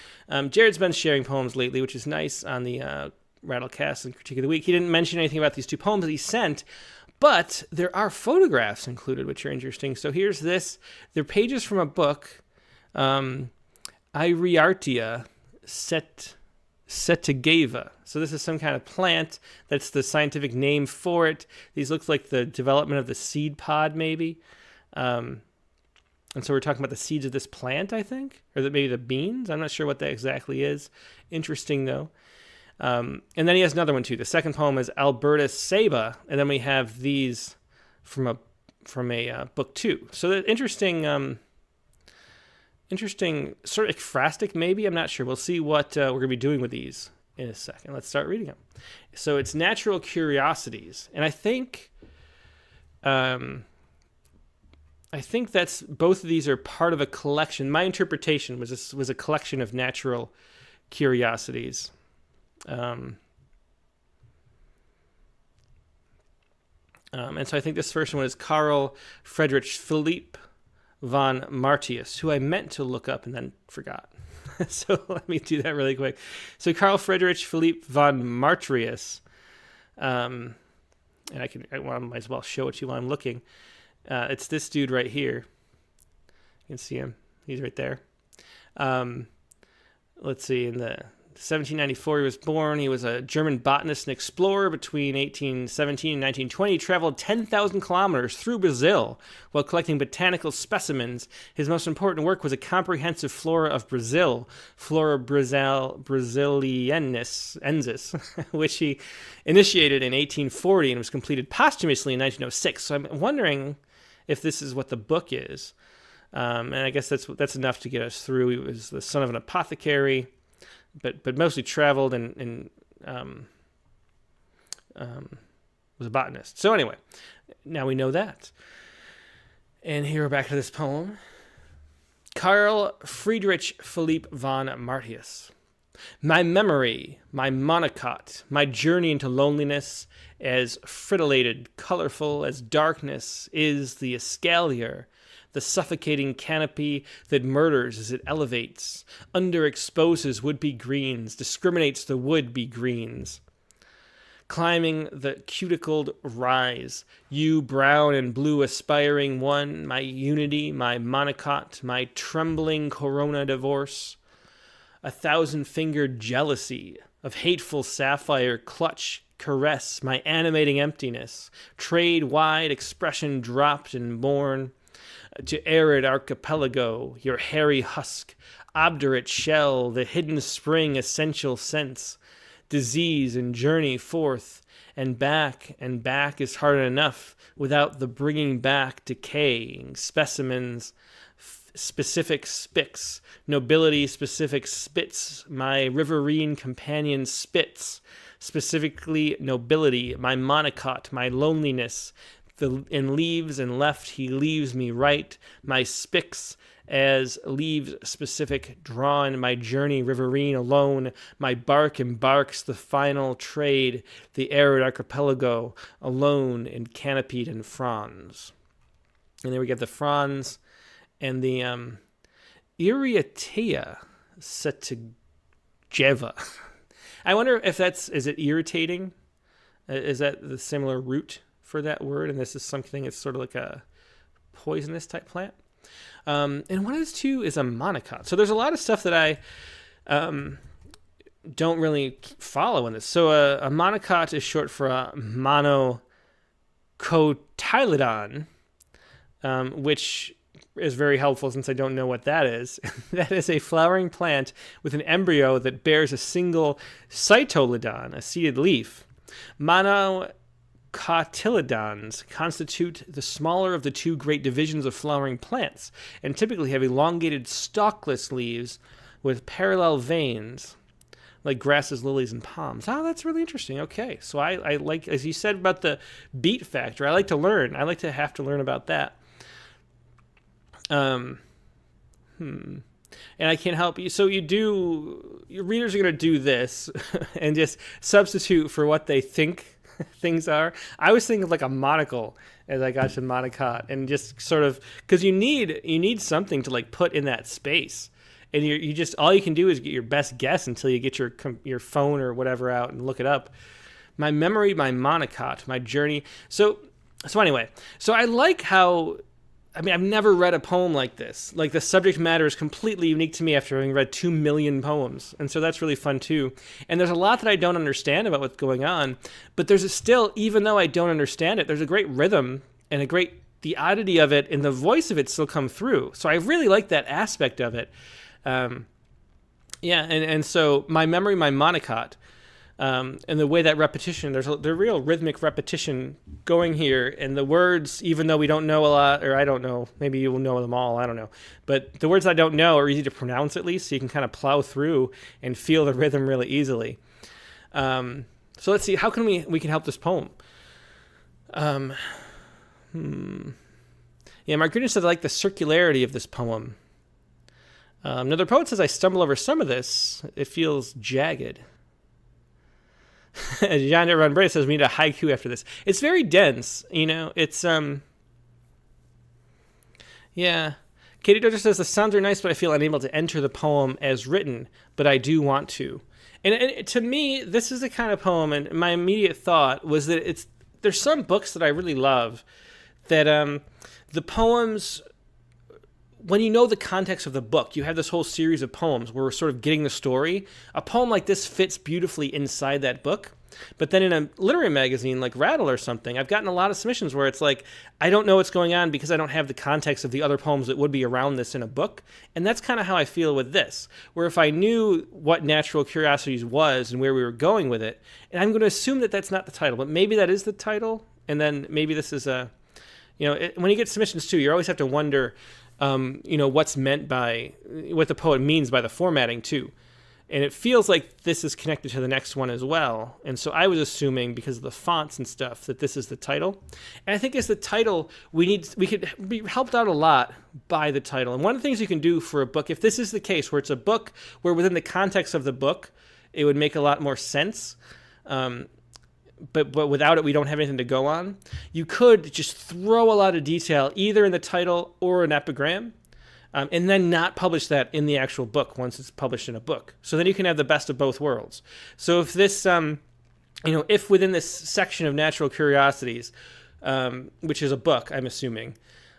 Speaker 1: Jared's been sharing poems lately, which is nice on the Rattlecast and Critique of the Week. He didn't mention anything about these 2 poems that he sent, but there are photographs included, which are interesting. So here's this. They're pages from a book, Iriartia Setigava. So this is some kind of plant. That's the scientific name for it. These look like the development of the seed pod, maybe. And so we're talking about the seeds of this plant, I think, or maybe the beans. I'm not sure what that exactly is. Interesting, though. And then he has another one too. The second poem is Albertus Saba, and then we have these from a book too. So the interesting sort of ekphrastic, maybe. I'm not sure. We'll see what we're going to be doing with these in a second. Let's start reading them. So it's Natural Curiosities, and I think that's both of these are part of a collection. My interpretation was this was a collection of natural curiosities. And so I think this first one is Carl Friedrich Philipp von Martius, who I meant to look up and then forgot. So let me do that really quick. So Carl Friedrich Philipp von Martius, and I might as well show it to you while I'm looking. It's this dude right here. You can see him. He's right there. Let's see, in the 1794 he was born. He was a German botanist and explorer. Between 1817 and 1920, he traveled 10,000 kilometers through Brazil while collecting botanical specimens. His most important work was a comprehensive flora of Brazil, Flora Brasiliensis, which he initiated in 1840 and was completed posthumously in 1906. So I'm wondering if this is what the book is. And I guess that's enough to get us through. He was the son of an apothecary, but mostly traveled and was a botanist. So anyway, now we know that. And here we're back to this poem. Carl Friedrich Philipp von Martius. My memory, my monocot, my journey into loneliness, as frittolated, colorful as darkness, is the escalier, the suffocating canopy that murders as it elevates, underexposes would-be greens, discriminates the would-be greens. Climbing the cuticled rise, you brown and blue aspiring one, my unity, my monocot, my trembling corona divorce. 1,000-fingered jealousy of hateful sapphire clutch, caress my animating emptiness, trade-wide expression dropped and born. To arid archipelago, your hairy husk, obdurate shell, the hidden spring essential sense, disease and journey forth, and back is hard enough without the bringing back decaying specimens, specific spicks, nobility specific spits, my riverine companion spits, specifically nobility, my monocot, my loneliness, in leaves and left he leaves me right, my spicks as leaves specific drawn, my journey riverine alone, my bark embarks the final trade, the arid archipelago, alone and canopied in fronds. And there we get the fronds and the Iriatea Setigava. I wonder if is it irritating? Is that the similar root for that word? And this is something that's sort of like a poisonous type plant. And one of those two is a monocot. So there's a lot of stuff that I don't really follow in this. So a monocot is short for a monocotyledon, which is very helpful since I don't know what that is. That is a flowering plant with an embryo that bears a single cytolodon, a seeded leaf. Monocotyledons constitute the smaller of the two great divisions of flowering plants and typically have elongated stalkless leaves with parallel veins, like grasses, lilies, and palms. Oh, that's really interesting. Okay, so I like, as you said about the beat factor, I like to learn. I like to have to learn about that. And I can't help you. So your readers are going to do this and just substitute for what they think things are. I was thinking of like a monocle as I got to monocot, and just sort of, because you need something to like put in that space. And you just, all you can do is get your best guess until you get your phone or whatever out and look it up. My memory, my monocot, my journey. So anyway, so I like how, I mean, I've never read a poem like this. Like, the subject matter is completely unique to me after having read 2 million poems. And so that's really fun too. And there's a lot that I don't understand about what's going on, but even though I don't understand it, there's a great rhythm and the oddity of it and the voice of it still come through. So I really like that aspect of it. And so my memory, my monocot, and the way that repetition, there's the real rhythmic repetition going here, and the words, even though we don't know a lot, or I don't know, maybe you will know them all, I don't know, but the words I don't know are easy to pronounce at least, so you can kind of plow through and feel the rhythm really easily. So let's see, how can we can help this poem? Yeah, Margarita said I like the circularity of this poem. Another poet says, I stumble over some of this. It feels jagged. Jean de Ranbray says, we need a haiku after this. It's very dense, it's, yeah. Katie Dozier says, the sounds are nice, but I feel unable to enter the poem as written, but I do want to. And to me, this is the kind of poem, and my immediate thought was that there's some books that I really love that, the poems, when you know the context of the book, you have this whole series of poems where we're sort of getting the story. A poem like this fits beautifully inside that book. But then in a literary magazine like Rattle or something, I've gotten a lot of submissions where it's like, I don't know what's going on because I don't have the context of the other poems that would be around this in a book. And that's kind of how I feel with this, where if I knew what Natural Curiosities was and where we were going with it, and I'm going to assume that that's not the title, but maybe that is the title, and then maybe this is when you get submissions too, you always have to wonder, what's meant by, what the poet means by the formatting too. And it feels like this is connected to the next one as well. And so I was assuming, because of the fonts and stuff, that this is the title. And I think as the title, we could be helped out a lot by the title. And one of the things you can do for a book, if this is the case, where it's a book where within the context of the book, it would make a lot more sense, but without it, we don't have anything to go on. You could just throw a lot of detail either in the title or an epigram, and then not publish that in the actual book once it's published in a book. So then you can have the best of both worlds. So if this, if within this section of Natural Curiosities, which is a book, I'm assuming,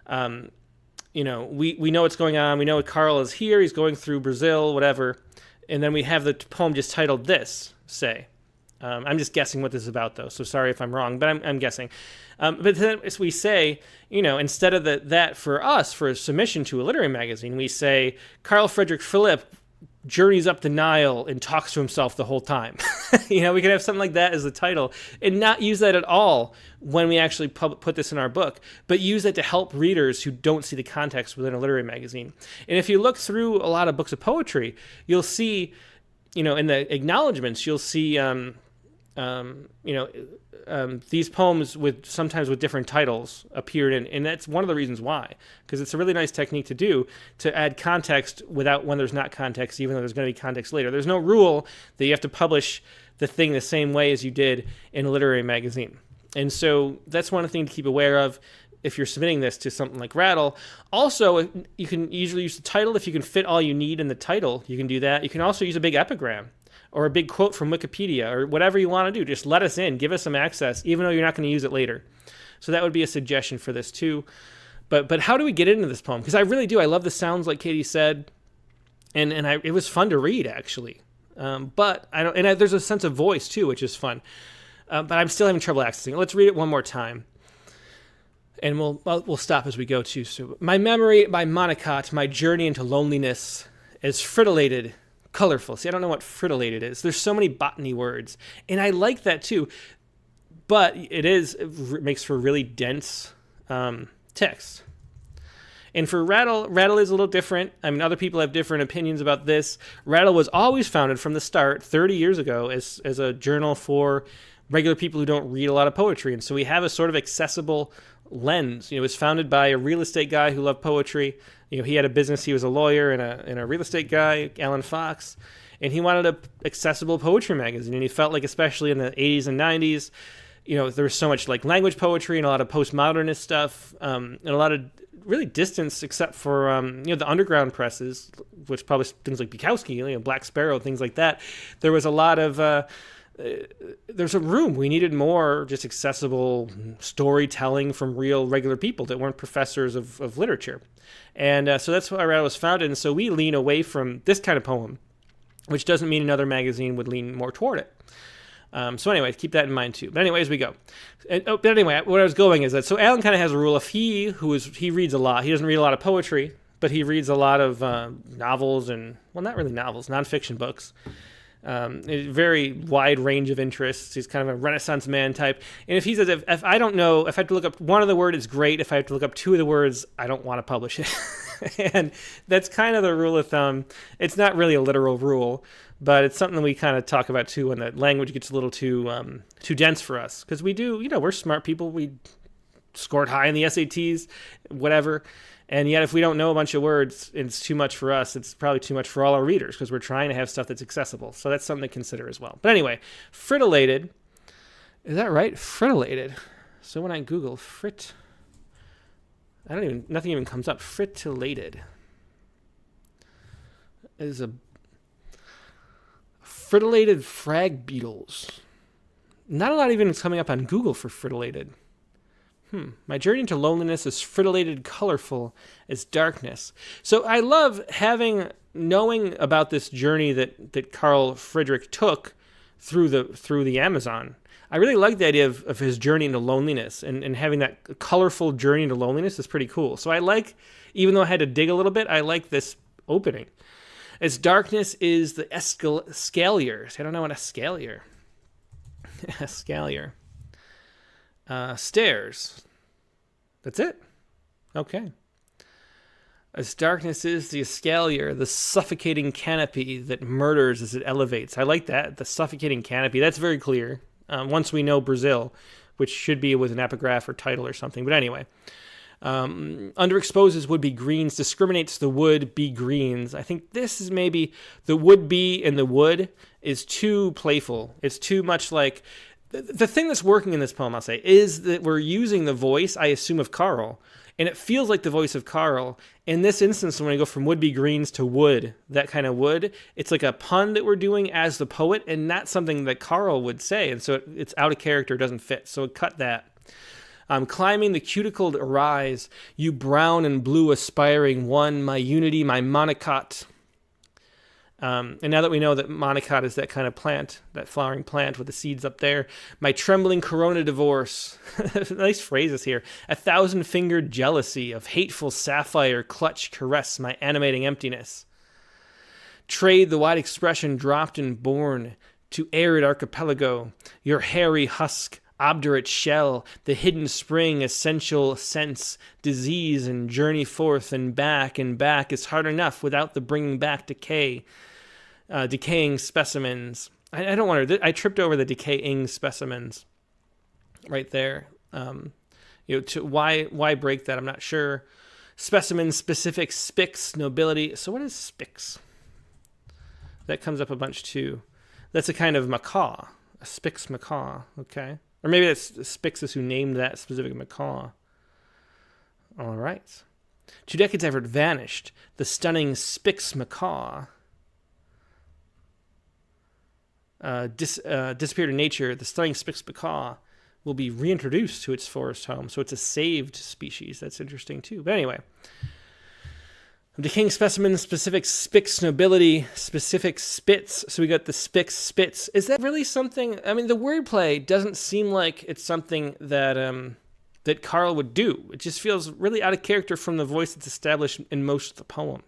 Speaker 1: we know what's going on. We know Carl is here. He's going through Brazil, whatever. And then we have the poem just titled this, say. I'm just guessing what this is about, though, so sorry if I'm wrong, but I'm guessing. But then as we say, instead of that for us, for a submission to a literary magazine, we say, Carl Frederick Philipp journeys up the Nile and talks to himself the whole time. We can have something like that as the title and not use that at all when we actually put this in our book, but use it to help readers who don't see the context within a literary magazine. And if you look through a lot of books of poetry, you'll see, in the acknowledgments, you'll see, these poems sometimes with different titles appeared in, and that's one of the reasons why, because it's a really nice technique to do, to add context when there's not context, even though there's going to be context later. There's no rule that you have to publish the thing the same way as you did in a literary magazine. And so that's one thing to keep aware of if you're submitting this to something like Rattle. Also, you can usually use the title. If you can fit all you need in the title, you can do that. You can also use a big epigram or a big quote from Wikipedia or whatever you want to do. Just let us in. Give us some access, even though you're not going to use it later. So that would be a suggestion for this too. But how do we get into this poem? Because I really do. I love the sounds, like Katie said. And it was fun to read, actually. But I don't. And there's a sense of voice, too, which is fun. But I'm still having trouble accessing it. Let's read it one more time. And we'll stop as we go too. So, my memory by Monocot, my journey into loneliness, is fritillated, colorful. See, I don't know what fritillated is. There's so many botany words, and I like that too. But it makes for really dense text. And for Rattle is a little different. I mean, other people have different opinions about this. Rattle was always founded from the start, 30 years ago, as a journal for regular people who don't read a lot of poetry. And so we have a sort of accessible lens. It was founded by a real estate guy who loved poetry. He had a business. He was a lawyer and a real estate guy, Alan Fox. And he wanted an accessible poetry magazine. And he felt like, especially in the 80s and 90s, there was so much like language poetry and a lot of postmodernist stuff, and a lot of really distance, except for the underground presses, which published things like Bukowski, Black Sparrow, things like that. There was a lot of there's a room. We needed more just accessible storytelling from real regular people that weren't professors of literature. And so that's why Rattle was founded. And so we lean away from this kind of poem, which doesn't mean another magazine would lean more toward it. So anyway, keep that in mind too. But anyway, as we go. But anyway, where I was going is that, so Alan kind of has a rule. If he reads a lot, he doesn't read a lot of poetry, but he reads a lot of novels and, well, not really novels, nonfiction books. A very wide range of interests. He's kind of a Renaissance man type. And if he says, if I don't know, if I have to look up one of the words, it's great. If I have to look up two of the words, I don't want to publish it. And that's kind of the rule of thumb. It's not really a literal rule, but it's something we kind of talk about too when the language gets a little too dense for us. Because we do, we're smart people. We scored high in the SATs, whatever. And yet, if we don't know a bunch of words, it's too much for us. It's probably too much for all our readers because we're trying to have stuff that's accessible. So that's something to consider as well. But anyway, fritillated. Is that right? Fritillated. So when I Google nothing even comes up. Fritillated is a fritillated frag beetles. Not a lot even is coming up on Google for fritillated. My journey into loneliness is fritillated, colorful as darkness. So I love knowing about this journey that Carl Friedrich took through the Amazon. I really like the idea of his journey into loneliness, and having that colorful journey into loneliness is pretty cool. So I like, even though I had to dig a little bit, I like this opening. As darkness is the escalier. I don't know what escalier. Escalier. Stairs. That's it. Okay. As darkness is the escalier, the suffocating canopy that murders as it elevates. I like that. The suffocating canopy. That's very clear. Once we know Brazil, which should be with an epigraph or title or something. But anyway. Underexposes would be greens, discriminates the would be greens. I think this is maybe the would be and the would is too playful. It's too much like... The thing that's working in this poem, I'll say, is that we're using the voice, I assume, of Carl. And it feels like the voice of Carl. In this instance, when we go from would-be greens to would, that kind of would, it's like a pun that we're doing as the poet and not something that Carl would say. And so it's out of character, doesn't fit. So cut that. Climbing the cuticled arise, you brown and blue aspiring one, my unity, my monocot. And now that we know that monocot is that kind of plant, that flowering plant with the seeds up there, my trembling corona divorce, nice phrases here, 1,000-fingered jealousy of hateful sapphire clutch caress my animating emptiness. Trade the wide expression dropped and born to arid archipelago, your hairy husk, obdurate shell, the hidden spring, essential sense, disease, and journey forth and back is hard enough without the bringing back decay. Decaying specimens. I don't want to. I tripped over the decaying specimens right there. Why break that? I'm not sure. Specimen specific spix nobility. So what is spix? That comes up a bunch too. That's a kind of macaw. A spix macaw. Okay. Or maybe that's Spix is who named that specific macaw. All right. 2 decades effort vanished. The stunning Spix macaw. Disappeared in nature, the stunning Spix macaw will be reintroduced to its forest home. So it's a saved species. That's interesting too. But anyway, decaying specimen, specific Spix nobility, specific spits. So we got the Spix spits. Is that really something? I mean, the wordplay doesn't seem like it's something that that Carl would do. It just feels really out of character from the voice that's established in most of the poem.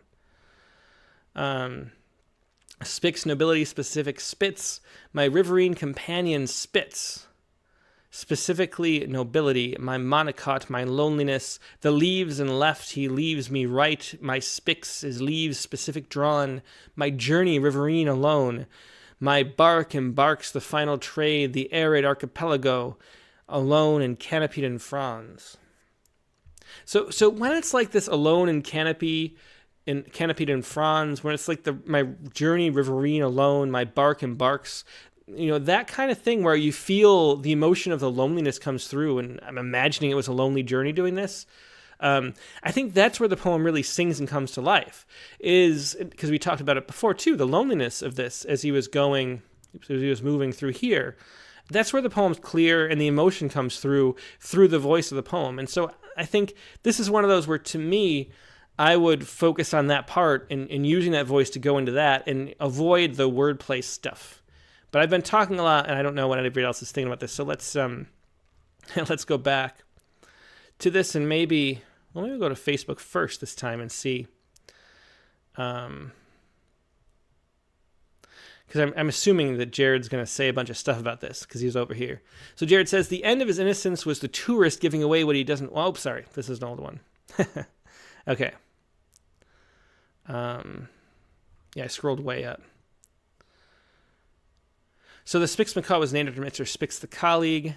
Speaker 1: Spix nobility specific spits, my riverine companion spits. Specifically nobility, my monocot, my loneliness, the leaves and left he leaves me right, my spix is leaves specific drawn, my journey riverine alone, my bark embarks the final trade, the arid archipelago, alone and canopied in fronds. So when it's like this alone and canopied in fronds, when it's like my journey riverine alone, my bark embarks, that kind of thing where you feel the emotion of the loneliness comes through, and I'm imagining it was a lonely journey doing this. I think that's where the poem really sings and comes to life, is because we talked about it before too, the loneliness of this as he was moving through here. That's where the poem's clear and the emotion comes through the voice of the poem. And so I think this is one of those where, to me, I would focus on that part and using that voice to go into that and avoid the wordplay stuff. But I've been talking a lot, and I don't know what anybody else is thinking about this. So let's let's go back to this, and maybe we'll go to Facebook first this time and see. Because I'm assuming that Jared's going to say a bunch of stuff about this because he's over here. So Jared says, the end of his innocence was the tourist giving away what he doesn't... Oh, sorry. This is an old one. Okay. Yeah, I scrolled way up. So the Spix macaw was named after Mr. Spix the colleague.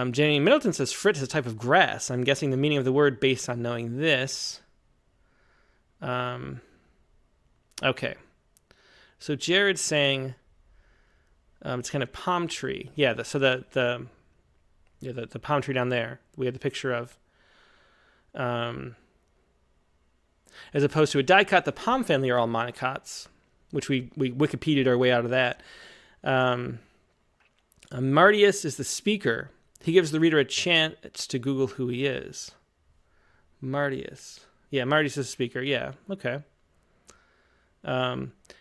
Speaker 1: Jenny Middleton says frit is a type of grass. I'm guessing the meaning of the word based on knowing this. Okay. So Jared's saying it's kind of palm tree. Yeah, the palm tree down there we had the picture of. As opposed to a dicot, the palm family are all monocots, which we Wikipedia'd our way out of that. Martius is the speaker. He gives the reader a chance to Google who he is. Martius. Yeah, Martius is the speaker. Yeah, okay.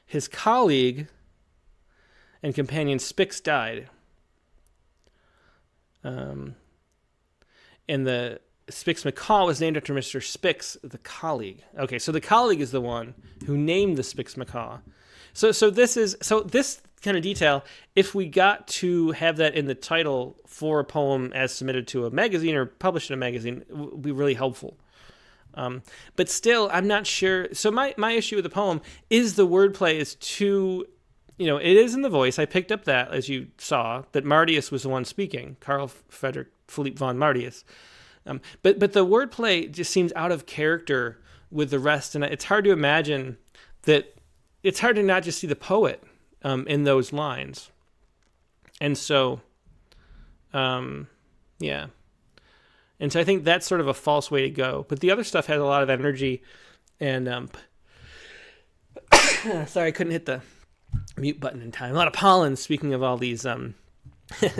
Speaker 1: His colleague and companion Spix died. And the Spix macaw was named after Mr. Spix, the colleague. Okay, so the colleague is the one who named the Spix macaw. So this kind of detail, if we got to have that in the title for a poem as submitted to a magazine or published in a magazine, would be really helpful. But still, I'm not sure. So my issue with the poem is the wordplay is too, it is in the voice. I picked up that, as you saw, that Martius was the one speaking, Carl Friedrich Philipp von Martius. But the wordplay just seems out of character with the rest, and it's hard to imagine that. It's hard to not just see the poet in those lines. And so, yeah. And so I think that's sort of a false way to go. But the other stuff has a lot of energy. And, sorry, I couldn't hit the mute button in time. A lot of pollen, speaking of all these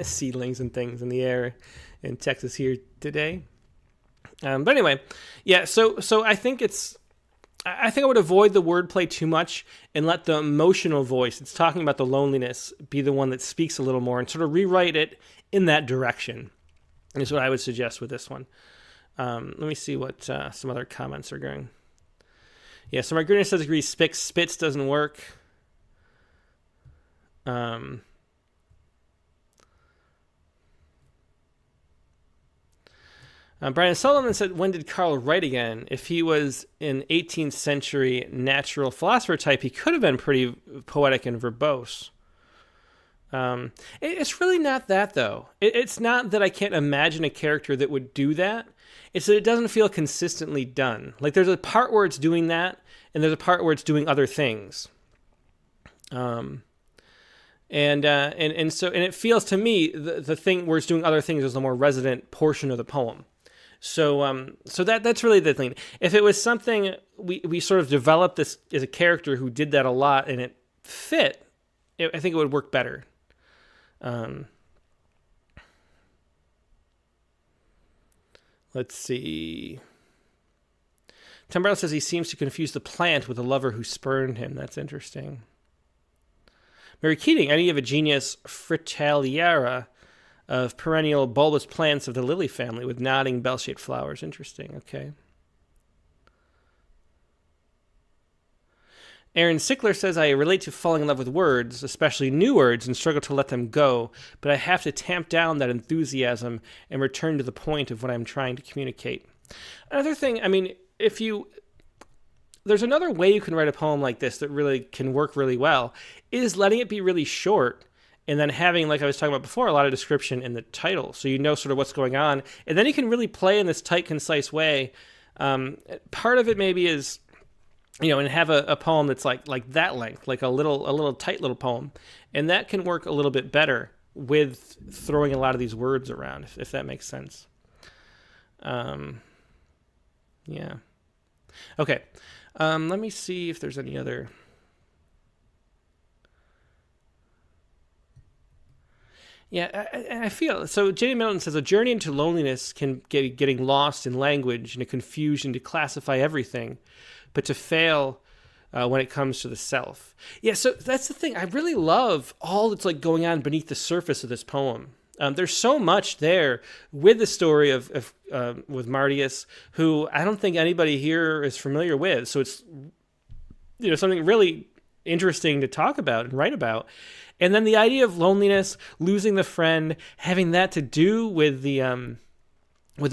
Speaker 1: seedlings and things in the air in Texas here today. But anyway, yeah, so I think I would avoid the wordplay too much and let the emotional voice, it's talking about the loneliness, be the one that speaks a little more and sort of rewrite it in that direction, is what I would suggest with this one. Let me see what some other comments are going. Yeah, so Margarita says agrees, spits doesn't work. Brian Sullivan said, when did Carl write again? If he was an 18th century natural philosopher type, he could have been pretty poetic and verbose. It's really not that, though. It's not that I can't imagine a character that would do that. It's that it doesn't feel consistently done. Like, there's a part where it's doing that, and there's a part where it's doing other things. And so it feels to me the thing where it's doing other things is the more resonant portion of the poem. So that's really the thing. If it was something we sort of developed this as a character who did that a lot and it fit, I think it would work better. Let's see. Tom Barrow says he seems to confuse the plant with the lover who spurned him. That's interesting. Mary Keating, I know you have a genius fritaliera. of perennial bulbous plants of the lily family with nodding bell-shaped flowers. Interesting. Okay. Aaron Sickler says, I relate to falling in love with words, especially new words, and struggle to let them go, but I have to tamp down that enthusiasm and return to the point of what I'm trying to communicate. Another thing, I mean, there's another way you can write a poem like this that really can work really well, is letting it be really short and then having, like I was talking about before, a lot of description in the title, so you know sort of what's going on, and then you can really play in this tight, concise way. Part of it maybe is, and have a poem that's like that length, like a little tight little poem, and that can work a little bit better with throwing a lot of these words around, if that makes sense. Yeah. Okay. Let me see if there's any other. Yeah, I feel so. J.D. Middleton says a journey into loneliness can get getting lost in language and a confusion to classify everything, but to fail when it comes to the self. Yeah, so that's the thing. I really love all that's like going on beneath the surface of this poem. There's so much there with the story of with Mardius, who I don't think anybody here is familiar with. So it's something really interesting to talk about and write about. And then the idea of loneliness, losing the friend, having that to do with the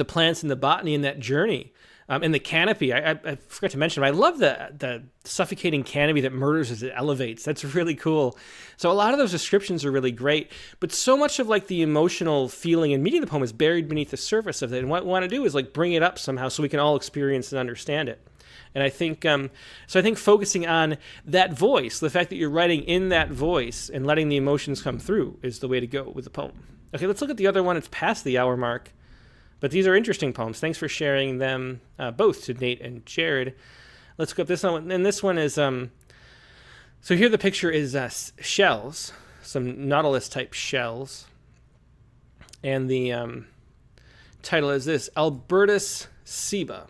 Speaker 1: plants and the botany and that journey. And the canopy, I forgot to mention, but I love the suffocating canopy that murders as it elevates. That's really cool. So a lot of those descriptions are really great, but so much of like the emotional feeling and meaning of the poem is buried beneath the surface of it. And what we want to do is like bring it up somehow so we can all experience and understand it. And I think, I think focusing on that voice, the fact that you're writing in that voice and letting the emotions come through is the way to go with the poem. Okay, let's look at the other one. It's past the hour mark. But these are interesting poems. Thanks for sharing them both to Nate and Jared. Let's go up this one. And this one is, so here the picture is shells, some nautilus-type shells. And the title is this, Albertus Seba.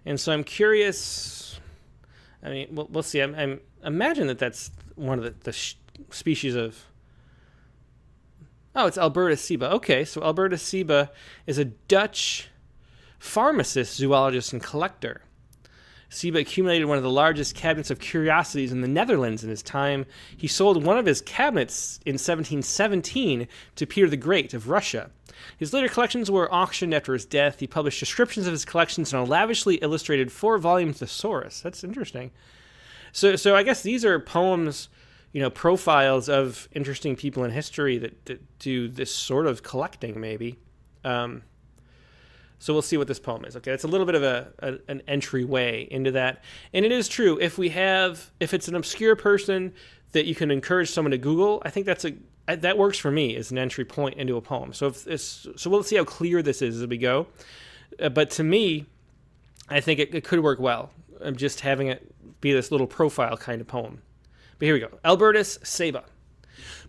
Speaker 1: And so I'm curious, I mean, we'll see. I'm imagine that's one of the species of... Oh, it's Albertus Seba. Okay, so Albertus Seba is a Dutch pharmacist, zoologist, and collector. Seba accumulated one of the largest cabinets of curiosities in the Netherlands in his time. He sold one of his cabinets in 1717 to Peter the Great of Russia. His later collections were auctioned after his death. He published descriptions of his collections in a lavishly illustrated 4-volume thesaurus. That's interesting. So I guess these are poems, profiles of interesting people in history that do this sort of collecting, maybe. So we'll see what this poem is. Okay, it's a little bit of an entryway into that. And it is true, if it's an obscure person that you can encourage someone to Google, I think that works for me as an entry point into a poem. So we'll see how clear this is as we go. But to me, I think it could work well. I'm just having it be this little profile kind of poem. But here we go. Albertus Seba.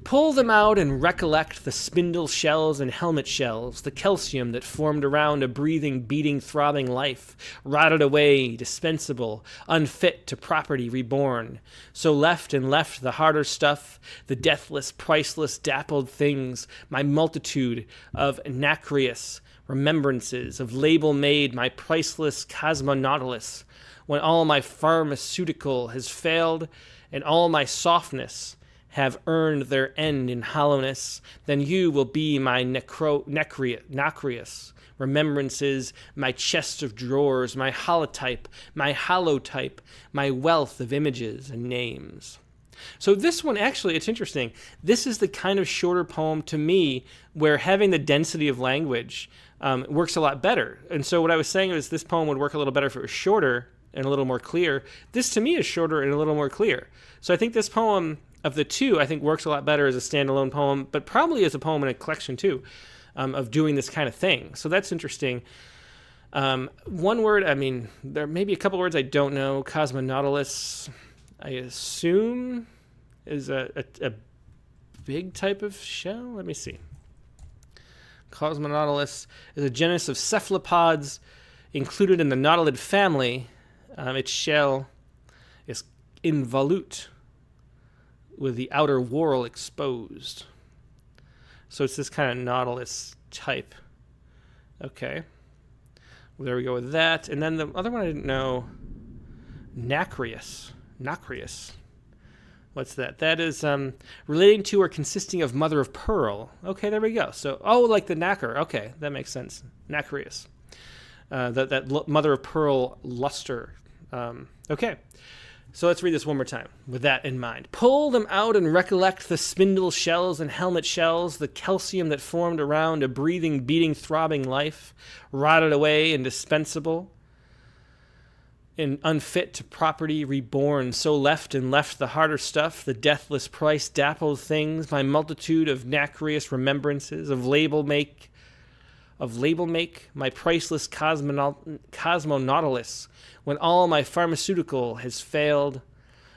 Speaker 1: Pull them out and recollect the spindle shells and helmet shells, the calcium that formed around a breathing, beating, throbbing life, rotted away, dispensable, unfit to property reborn. So left the harder stuff, the deathless, priceless, dappled things, my multitude of nacreous remembrances, of label made my priceless cosmonautilus, when all my pharmaceutical has failed and all my softness have earned their end in hollowness, then you will be my nacreous remembrances, my chest of drawers, my holotype, my wealth of images and names. So this one, actually, it's interesting. This is the kind of shorter poem to me where having the density of language works a lot better. And so what I was saying is this poem would work a little better if it was shorter and a little more clear. This, to me, is shorter and a little more clear. So I think this poem, of the two, I think works a lot better as a standalone poem, but probably as a poem in a collection too, of doing this kind of thing. So that's interesting. One word, I mean, there may be a couple words I don't know. Cosmonautilus, I assume, is a big type of shell. Let me see. Cosmonautilus is a genus of cephalopods included in the nautilid family. Its shell is involute, with the outer whorl exposed. So it's this kind of Nautilus type. Okay. Well, there we go with that. And then the other one I didn't know, Nacreus. What's that? That is relating to or consisting of mother of pearl. Okay, there we go. So, like the nacre. Okay, that makes sense. Nacreus. That mother of pearl luster. Okay. So let's read this one more time with that in mind. Pull them out and recollect the spindle shells and helmet shells, the calcium that formed around a breathing, beating, throbbing life, rotted away, indispensable, and unfit to property, reborn, so left the harder stuff, the deathless price, dappled things, my multitude of nacreous remembrances, of label make, my priceless cosmonautilus, when all my pharmaceutical has failed,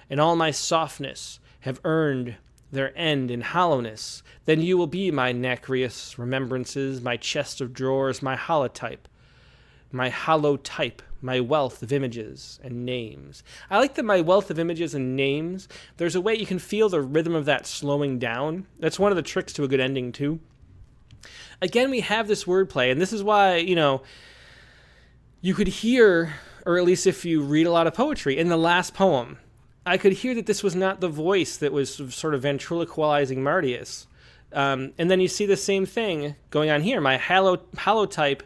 Speaker 1: and all my softness have earned their end in hollowness, then you will be my nacreous remembrances, my chest of drawers, my holotype, my wealth of images and names. I like that my wealth of images and names, there's a way you can feel the rhythm of that slowing down. That's one of the tricks to a good ending, too. Again, we have this wordplay, and this is why, you could hear, or at least if you read a lot of poetry, in the last poem, I could hear that this was not the voice that was sort of ventriloquizing Martius. And then you see the same thing going on here. My holotype,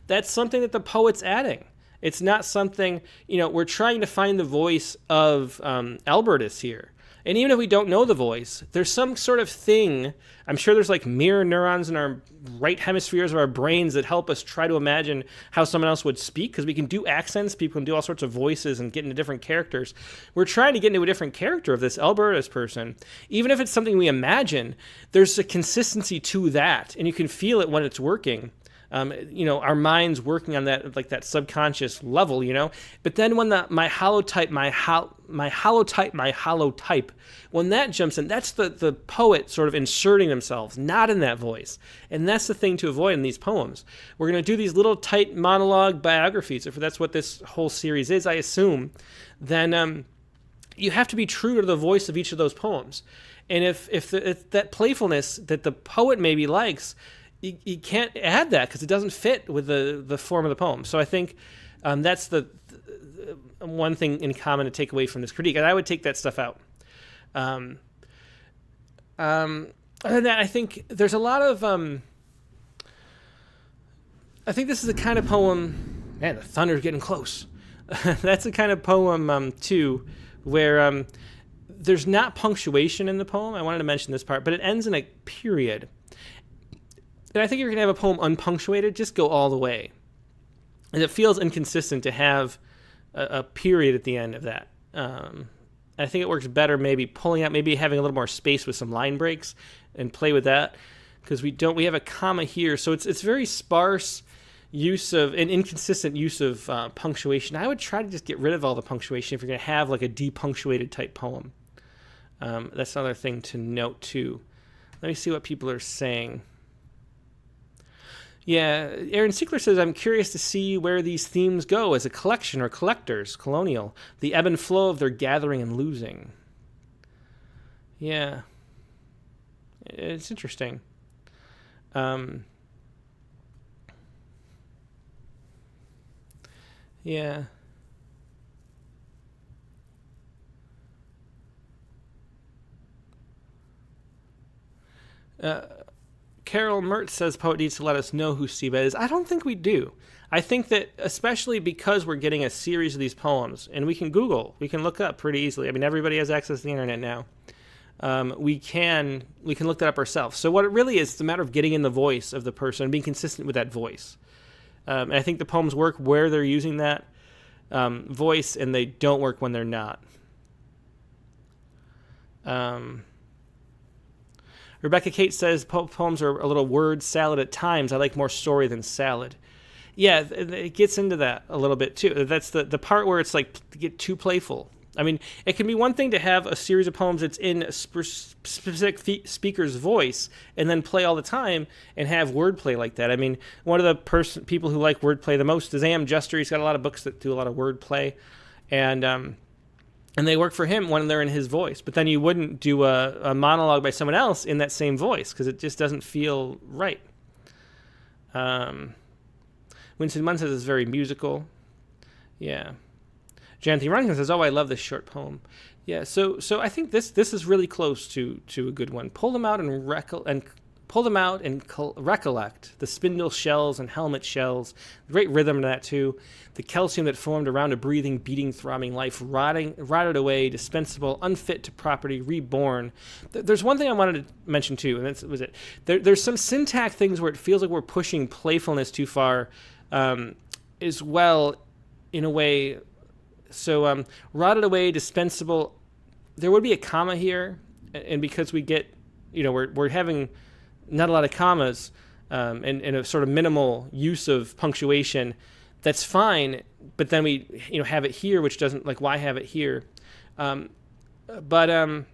Speaker 1: that's something that the poet's adding. It's not something, we're trying to find the voice of Albertus here. And even if we don't know the voice, there's some sort of thing. I'm sure there's like mirror neurons in our right hemispheres of our brains that help us try to imagine how someone else would speak, because we can do accents, people can do all sorts of voices and get into different characters. We're trying to get into a different character of this Albertus person. Even if it's something we imagine, there's a consistency to that, and you can feel it when it's working. Our mind's working on that, like that subconscious level, But then when my holotype, when that jumps in, that's the poet sort of inserting themselves, not in that voice. And that's the thing to avoid in these poems. We're going to do these little tight monologue biographies, if that's what this whole series is, I assume. Then you have to be true to the voice of each of those poems. And if that playfulness that the poet maybe likes, you can't add that because it doesn't fit with the form of the poem. So I think that's the one thing in common to take away from this critique. And I would take that stuff out. Other than that, I think there's a lot of... I think this is the kind of poem... Man, the thunder's getting close. That's the kind of poem, too, where there's not punctuation in the poem. I wanted to mention this part, but it ends in a period. And I think if you're going to have a poem unpunctuated, just go all the way. And it feels inconsistent to have a period at the end of that. I think it works better maybe pulling out, maybe having a little more space with some line breaks and play with that. Because we have a comma here. So it's very sparse use of, an inconsistent use of punctuation. I would try to just get rid of all the punctuation if you're going to have like a depunctuated type poem. That's another thing to note too. Let me see what people are saying. Yeah, Aaron Sickler says, I'm curious to see where these themes go as a collection or collectors, colonial, the ebb and flow of their gathering and losing. Yeah. It's interesting. Yeah. Carol Mertz says poet needs to let us know who Steve is. I don't think we do. I think that especially because we're getting a series of these poems, and we can Google, we can look up pretty easily. I mean, everybody has access to the internet now. We can look that up ourselves. So what it really is, it's a matter of getting in the voice of the person and being consistent with that voice. And I think the poems work where they're using that voice, and they don't work when they're not. Rebecca Kate says poems are a little word salad at times. I like more story than salad. Yeah, it gets into that a little bit too. That's the part where it's like to get too playful. I mean, it can be one thing to have a series of poems that's in a specific speaker's voice and then play all the time and have wordplay like that. I mean, one of the people who like wordplay the most is A.M. Juster. He's got a lot of books that do a lot of wordplay. And and they work for him when they're in his voice. But then you wouldn't do a monologue by someone else in that same voice because it just doesn't feel right. Winston Munn says it's very musical. Yeah. Janthi Runkin says, "Oh, I love this short poem." Yeah. So I think this is really close to a good one. Pull them out and recollect the spindle shells and helmet shells. Great rhythm to that too. The calcium that formed around a breathing, beating, throbbing life, rotted away, dispensable, unfit to property, reborn. There's one thing I wanted to mention too, and that was it. There's some syntax things where it feels like we're pushing playfulness too far, as well, in a way. So rotted away, dispensable. There would be a comma here, and because we get, we're having not a lot of commas, and a sort of minimal use of punctuation, that's fine. But then we, have it here, which doesn't, like, why have it here? But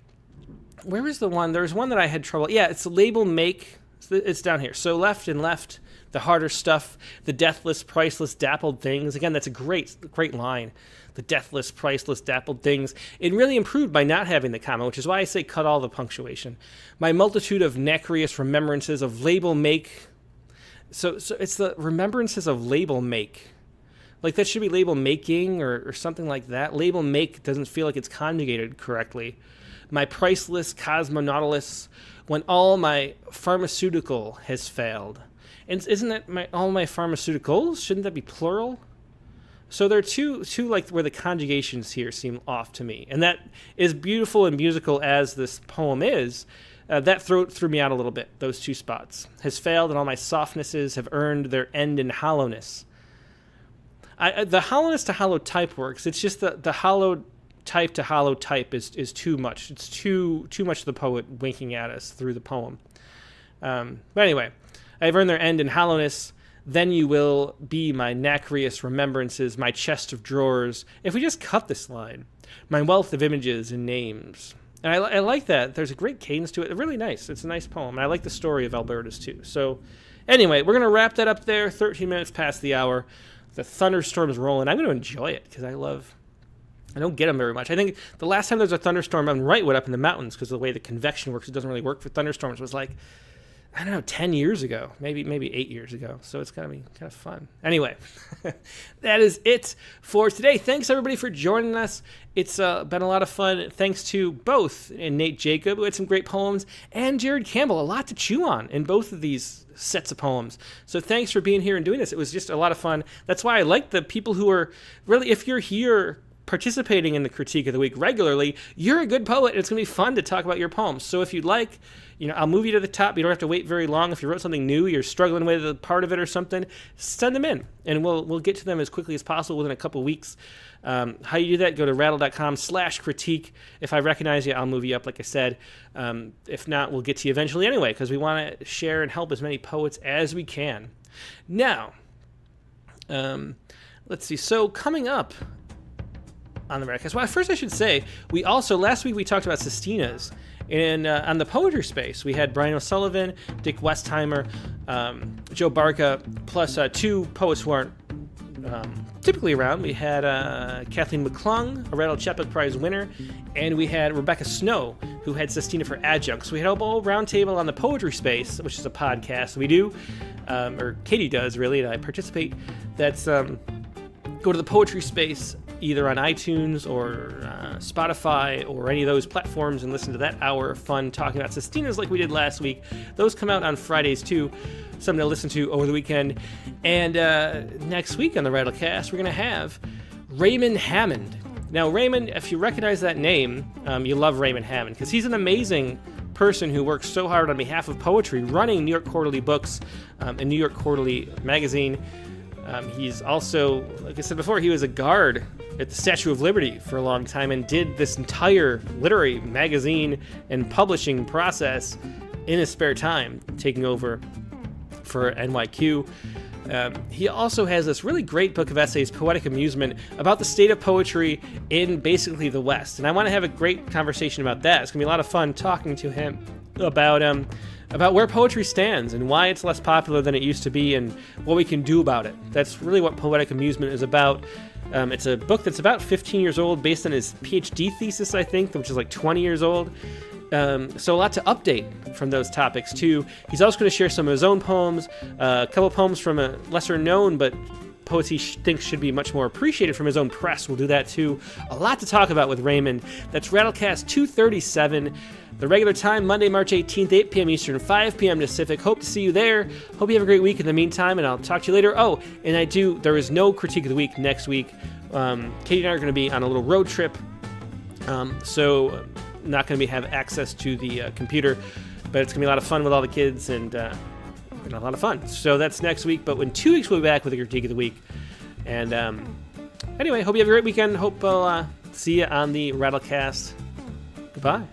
Speaker 1: where is the one? There's one that I had trouble. Yeah, it's the label make. It's down here. So left and left, the harder stuff, the deathless, priceless, dappled things. Again, that's a great line. The deathless, priceless, dappled things. It really improved by not having the comma, which is why I say cut all the punctuation. My multitude of nacreous remembrances of label make. So it's the remembrances of label make. Like, that should be label making or something like that. Label make doesn't feel like it's conjugated correctly. My priceless cosmonautilus, when all my pharmaceutical has failed. And isn't that all my pharmaceuticals? Shouldn't that be plural? So there are two like where the conjugations here seem off to me. And that is beautiful and musical as this poem is. That threw me out a little bit, those two spots. Has failed, and all my softnesses have earned their end in hollowness. The hollowness to hollow type works. It's just the hollow type to hollow type is too much. It's too much of the poet winking at us through the poem. But anyway, I've earned their end in hollowness. Then you will be my nacreous remembrances, my chest of drawers. If we just cut this line, my wealth of images and names. And I like that. There's a great cadence to it. Really nice. It's a nice poem. And I like the story of Albertus too. So anyway, we're going to wrap that up there. 13 minutes past the hour. The thunderstorm's rolling. I'm going to enjoy it because I don't get them very much. I think the last time there was a thunderstorm on Wrightwood up in the mountains, because of the way the convection works, it doesn't really work for thunderstorms, was like, I don't know, 10 years ago, maybe 8 years ago. So it's going to be kind of fun. Anyway, that is it for today. Thanks, everybody, for joining us. It's been a lot of fun. Thanks to both Nate Jacob, who had some great poems, and Jared Campbell, a lot to chew on in both of these sets of poems. So thanks for being here and doing this. It was just a lot of fun. That's why I like the people who are really, if you're here participating in the Critique of the Week regularly, you're a good poet, and it's going to be fun to talk about your poems. So if you'd like, I'll move you to the top. You don't have to wait very long. If you wrote something new, you're struggling with a part of it or something, send them in, and we'll get to them as quickly as possible within a couple weeks. How you do that, go to rattle.com/critique. If I recognize you, I'll move you up, like I said. If not, we'll get to you eventually anyway, because we want to share and help as many poets as we can. Now, let's see. So coming up on the Radcast, well, first I should say, we also, last week we talked about sestinas. And on the poetry space, we had Brian O'Sullivan, Dick Westheimer, Joe Barca, plus two poets who aren't typically around. We had Kathleen McClung, a Rattle Chapbook Prize winner, and we had Rebecca Snow, who had Sestina for adjunct. So we had a whole roundtable on the poetry space, which is a podcast we do, or Katie does, really, and I participate. That's go to the poetry space, either on iTunes or Spotify or any of those platforms, and listen to that hour of fun talking about sestinas like we did last week. Those come out on Fridays too, something to listen to over the weekend. And next week on the Rattlecast, we're going to have Raymond Hammond. Now, Raymond, if you recognize that name, you love Raymond Hammond, because he's an amazing person who works so hard on behalf of poetry, running New York Quarterly Books and New York Quarterly Magazine. He's also, like I said before, he was a guard at the Statue of Liberty for a long time and did this entire literary magazine and publishing process in his spare time, taking over for NYQ. He also has this really great book of essays, Poetic Amusement, about the state of poetry in basically the West. And I want to have a great conversation about that. It's going to be a lot of fun talking to him about where poetry stands and why it's less popular than it used to be and what we can do about it. That's really what Poetic Amusement is about. It's a book that's about 15 years old, based on his PhD thesis, I think, which is like 20 years old. So a lot to update from those topics, too. He's also going to share some of his own poems, a couple poems from a lesser-known but poets he thinks should be much more appreciated from his own press. We'll do that, too. A lot to talk about with Raymond. That's Rattlecast 237. The regular time, Monday, March 18th, 8 p.m. Eastern, 5 p.m. Pacific. Hope to see you there. Hope you have a great week in the meantime, and I'll talk to you later. Oh, and there is no Critique of the Week next week. Katie and I are going to be on a little road trip, so not going to have access to the computer, but it's going to be a lot of fun with all the kids, and a lot of fun. So that's next week, but in 2 weeks we'll be back with a Critique of the Week. And anyway, hope you have a great weekend. Hope I'll see you on the Rattlecast. Goodbye.